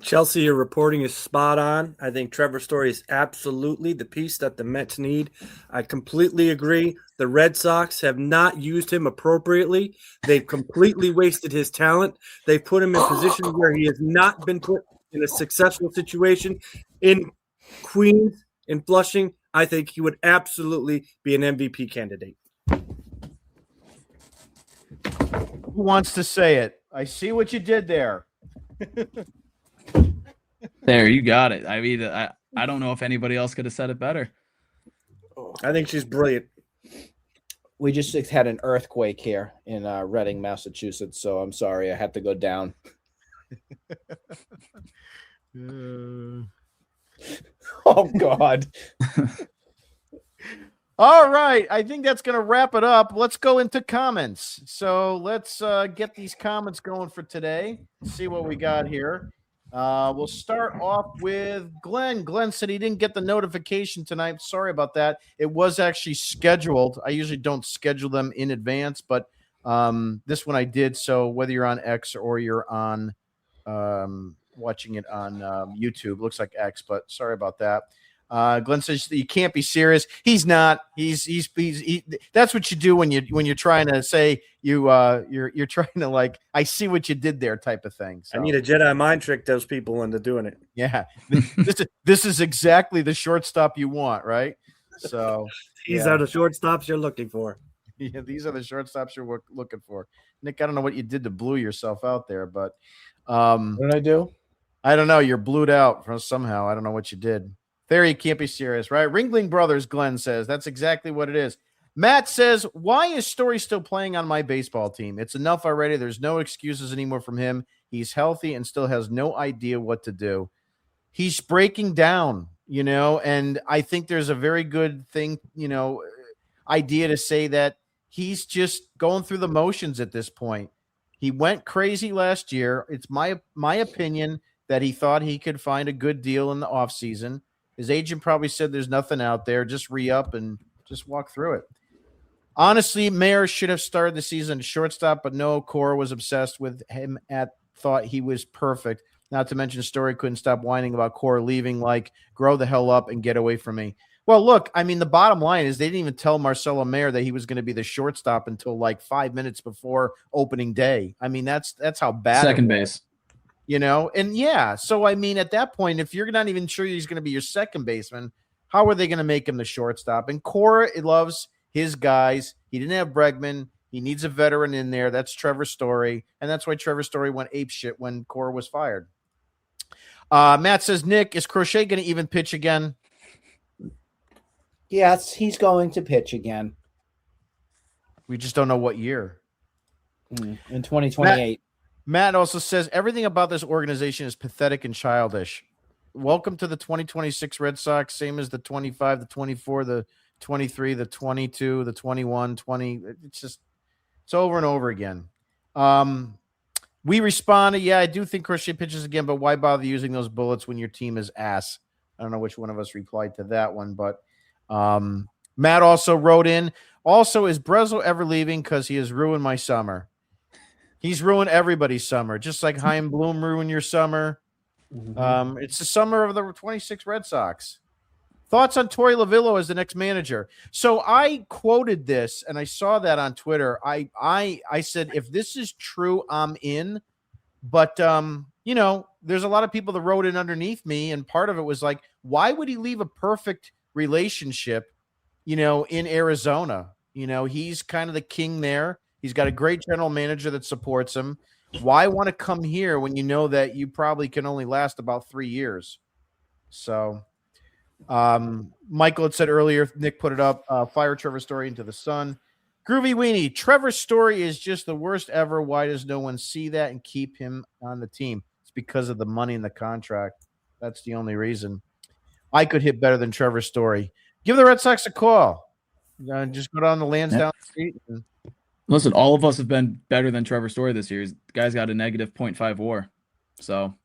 Chelsea, your reporting is spot on. I think Trevor Story is absolutely the piece that the Mets need. I completely agree. The Red Sox have not used him appropriately. They've completely wasted his talent. They've put him in positions where he has not been put in a successful situation. In Queens, in Flushing, I think he would absolutely be an MVP candidate. Who wants to say it? I see what you did there. There, you got it. I mean, I don't know if anybody else could have said it better. I think she's brilliant. We just had an earthquake here in Reading, Massachusetts, so I'm sorry. I had to go down. Oh, God. All right. I think that's going to wrap it up. Let's go into comments. So let's get these comments going for today. See what we got here. We'll start off with Glenn. Glenn said he didn't get the notification tonight. Sorry about that. It was actually scheduled. I usually don't schedule them in advance, but This one I did. So whether you're on X or you're on watching it on YouTube, looks like X, but sorry about that. Glenn says you can't be serious. He's not. He's that's what you do when you're trying to say you're trying to like, I see what you did there type of thing. So. I need a Jedi mind trick those people into doing it. Yeah, this is exactly the shortstop you want, right? So these are the shortstops you're looking for. Yeah, these are the shortstops you're looking for. Nick, I don't know what you did to blue yourself out there, but what did I do? I don't know. You're blued out from somehow. I don't know what you did. There, you can't be serious, right? Ringling Brothers, Glenn says. That's exactly what it is. Matt says, why is Story still playing on my baseball team? It's enough already. There's no excuses anymore from him. He's healthy and still has no idea what to do. He's breaking down, and I think there's a very good thing, idea to say that he's just going through the motions at this point. He went crazy last year. It's my opinion that he thought he could find a good deal in the offseason. His agent probably said there's nothing out there. Just re-up and just walk through it. Honestly, Mayer should have started the season at shortstop, but no, Cora was obsessed with him thought he was perfect. Not to mention Story couldn't stop whining about Cora leaving, like, grow the hell up and get away from me. Well, look, I mean, the bottom line is they didn't even tell Marcelo Mayer that he was going to be the shortstop until like 5 minutes before opening day. I mean, that's how bad. Second base. And yeah, so I mean, at that point, if you're not even sure he's going to be your second baseman, how are they going to make him the shortstop? And Cora loves his guys. He didn't have Bregman. He needs a veteran in there. That's Trevor Story. And that's why Trevor Story went apeshit when Cora was fired. Matt says, Nick, is Crochet going to even pitch again? Yes, he's going to pitch again. We just don't know what year. In 2028. Matt also says everything about this organization is pathetic and childish. Welcome to the 2026 Red Sox, same as the 25, the 24, the 23, the 22, the 21, 20. It's over and over again. We responded, yeah, I do think Crochet pitches again, but why bother using those bullets when your team is ass? I don't know which one of us replied to that one, but Matt also wrote in, also, is Breslow ever leaving? Because he has ruined my summer. He's ruined everybody's summer, just like Chaim Bloom ruined your summer. Mm-hmm. It's the summer of the 26 Red Sox. Thoughts on Torey Lavillo as the next manager? So I quoted this, and I saw that on Twitter. I said, if this is true, I'm in. But, there's a lot of people that wrote in underneath me, and part of it was like, why would he leave a perfect relationship, in Arizona? He's kind of the king there. He's got a great general manager that supports him. Why want to come here when you know that you probably can only last about 3 years? So Michael had said earlier, Nick put it up, fire Trevor Story into the sun. Groovy Weenie, Trevor Story is just the worst ever. Why does no one see that and keep him on the team? It's because of the money in the contract. That's the only reason. I could hit better than Trevor Story. Give the Red Sox a call. Just go down the Lansdowne Street. Listen, all of us have been better than Trevor Story this year. The guy's got a negative .5 WAR. So,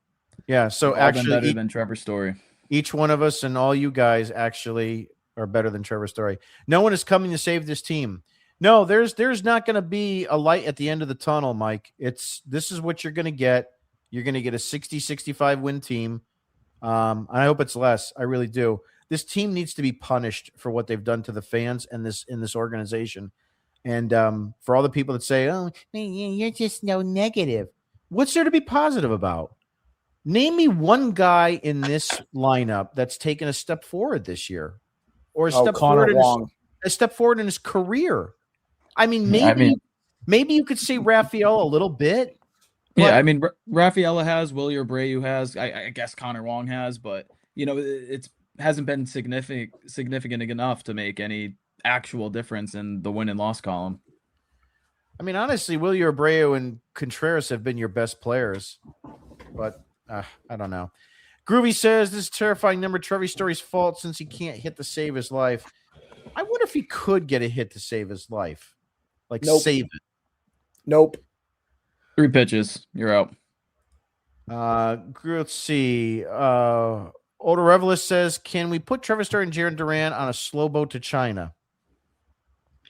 yeah. So actually, better than Trevor Story. Each one of us and all you guys actually are better than Trevor Story. No one is coming to save this team. No, there's not going to be a light at the end of the tunnel, Mike. This is what you're going to get. You're going to get a 60-65 win team. And I hope it's less. I really do. This team needs to be punished for what they've done to the fans and in this organization. And for all the people that say, oh, you're just no negative. What's there to be positive about? Name me one guy in this lineup that's taken a step forward this year, or a step forward in his career. I mean, maybe you could say Raphael a little bit. Yeah, I mean, Rafaela has, Willie Abreu has, I guess Connor Wong has, but it hasn't been significant enough to make any actual difference in the win and loss column. I mean, honestly, Willie Abreu and Contreras have been your best players, but I don't know. Groovy says this is a terrifying number. Trevor Story's fault since he can't hit to save his life. I wonder if he could get a hit to save his life, save it. Nope. 3 pitches, you're out. Let's see. Older Revelist says, can we put Trevor Story and Jaron Duran on a slow boat to China?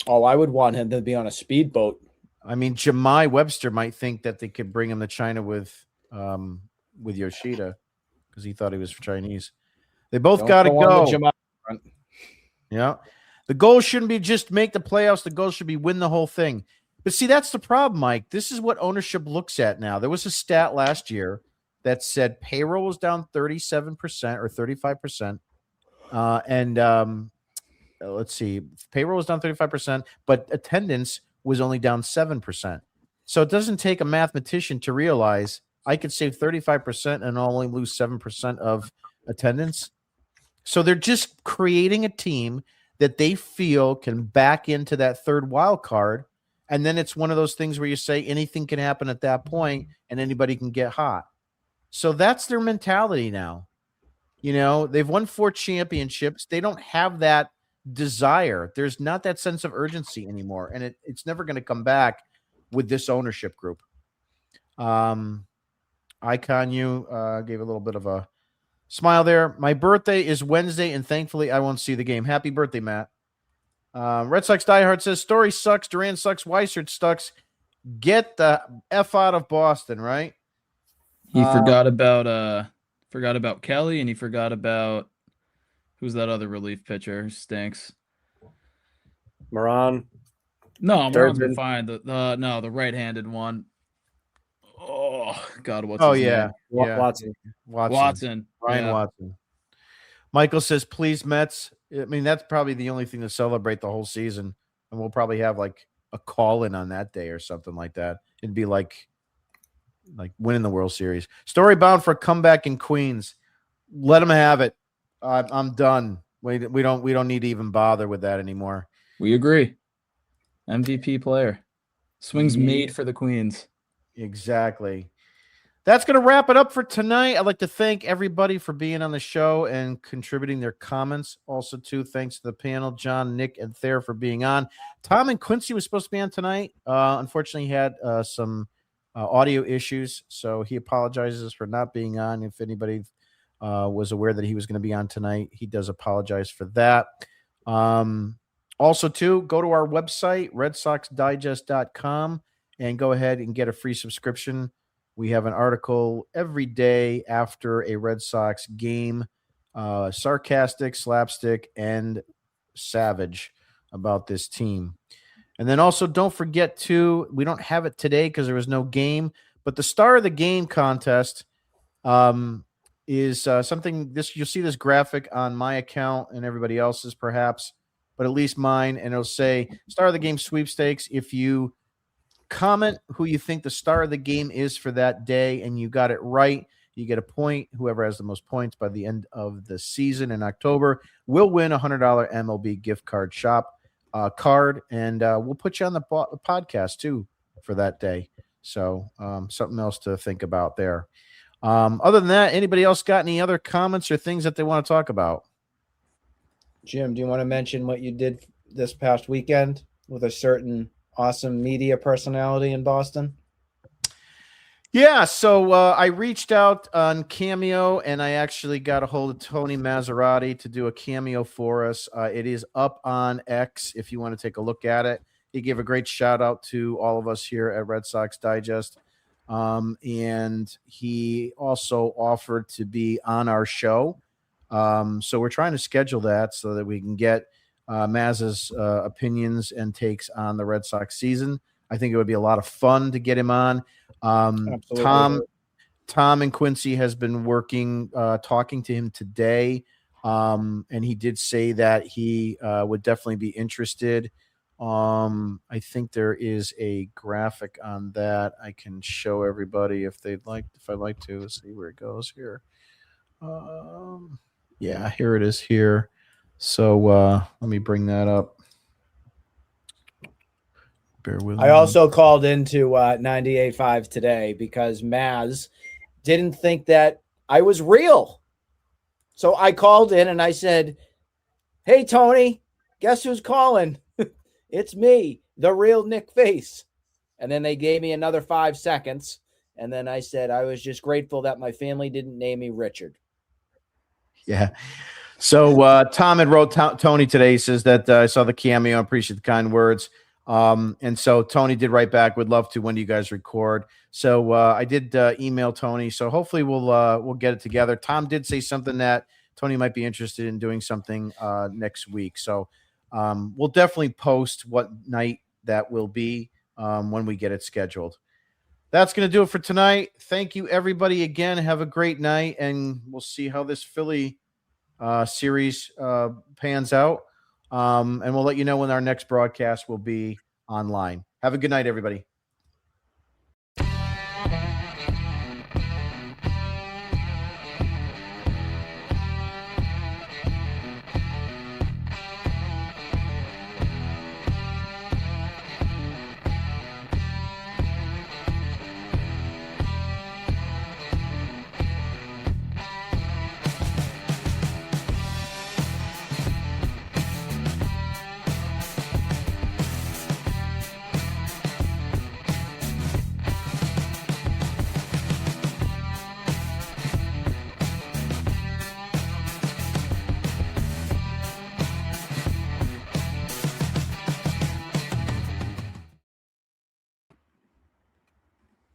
Oh, I would want him to be on a speedboat. I mean, Jemai Webster might think that they could bring him to China with Yoshida because he thought he was Chinese. They both got to go. Yeah. The goal shouldn't be just make the playoffs. The goal should be win the whole thing. But see, that's the problem, Mike. This is what ownership looks at now. There was a stat last year that said payroll was down 37% or 35%. Let's see, payroll was down 35%, but attendance was only down 7%. So it doesn't take a mathematician to realize I could save 35% and I'll only lose 7% of attendance. So they're just creating a team that they feel can back into that third wild card. And then it's one of those things where you say anything can happen at that point and anybody can get hot. So that's their mentality now. You know, they've won 4 championships. They don't have that desire. There's not that sense of urgency anymore. And it's never going to come back with this ownership group. Icon, you gave a little bit of a smile there. My birthday is Wednesday, and thankfully I won't see the game. Happy birthday, Matt. Red Sox Diehard says, Story sucks, Duran sucks, Weissert sucks. Get the F out of Boston, right? He forgot about Kelly, and he forgot about who's that other relief pitcher who stinks. Moran. No, Moran's been fine. The right-handed one. Oh God, what's his name? Watson. Ryan Watson. Michael says, please, Mets. I mean, that's probably the only thing to celebrate the whole season. And we'll probably have like a call-in on that day or something like that. It'd be like winning the World Series. Story bound for a comeback in Queens. Let them have it. I'm done. We don't need to even bother with that anymore. We agree. MVP player. Swings made for the Queens. Exactly. That's going to wrap it up for tonight. I'd like to thank everybody for being on the show and contributing their comments. Also, too, thanks to the panel, John, Nick, and Thayer for being on. Tom and Quincy was supposed to be on tonight. Unfortunately, he had some audio issues, so he apologizes for not being on. If anybody was aware that he was going to be on tonight, he does apologize for that. Also, too, go to our website, redsoxdigest.com, and go ahead and get a free subscription. We have an article every day after a Red Sox game, sarcastic, slapstick, and savage about this team. And then also don't forget to, we don't have it today because there was no game, but the Star of the Game contest is something, you'll see this graphic on my account and everybody else's perhaps, but at least mine, and it'll say Star of the Game sweepstakes. If you comment who you think the star of the game is for that day and you got it right, you get a point. Whoever has the most points by the end of the season in October will win a $100 MLB gift card shop card, and we'll put you on the podcast too for that day. So something else to think about there. Other than that, anybody else got any other comments or things that they want to talk about? Jim, do you want to mention what you did this past weekend with a certain awesome media personality in Boston? Yeah, so I reached out on Cameo, and I actually got a hold of Tony Massarotti to do a cameo for us. It is up on X if you want to take a look at it. He gave a great shout out to all of us here at Red Sox Digest. And he also offered to be on our show. So we're trying to schedule that so that we can get Maz's opinions and takes on the Red Sox season. I think it would be a lot of fun to get him on. Tom and Quincy has been working, talking to him today. And he did say that he would definitely be interested. I think there is a graphic on that I can show everybody if I'd like to. Let's see where it goes here. Yeah, here it is here. So let me bring that up. Bear with me. I also called into 98.5 today because Maz didn't think that I was real. So I called in and I said, "Hey, Tony, guess who's calling? It's me, the real Nick Face." And then they gave me another 5 seconds. And then I said, I was just grateful that my family didn't name me Richard. Yeah. So Tom had wrote Tony today. He says that I saw the cameo. I appreciate the kind words. And so Tony did write back, would love to. When do you guys record? So I did email Tony. So hopefully we'll get it together. Tom did say something that Tony might be interested in doing something next week. So we'll definitely post what night that will be when we get it scheduled. That's going to do it for tonight. Thank you, everybody, again. Have a great night, and we'll see how this Philly series pans out. And we'll let you know when our next broadcast will be online. Have a good night, everybody.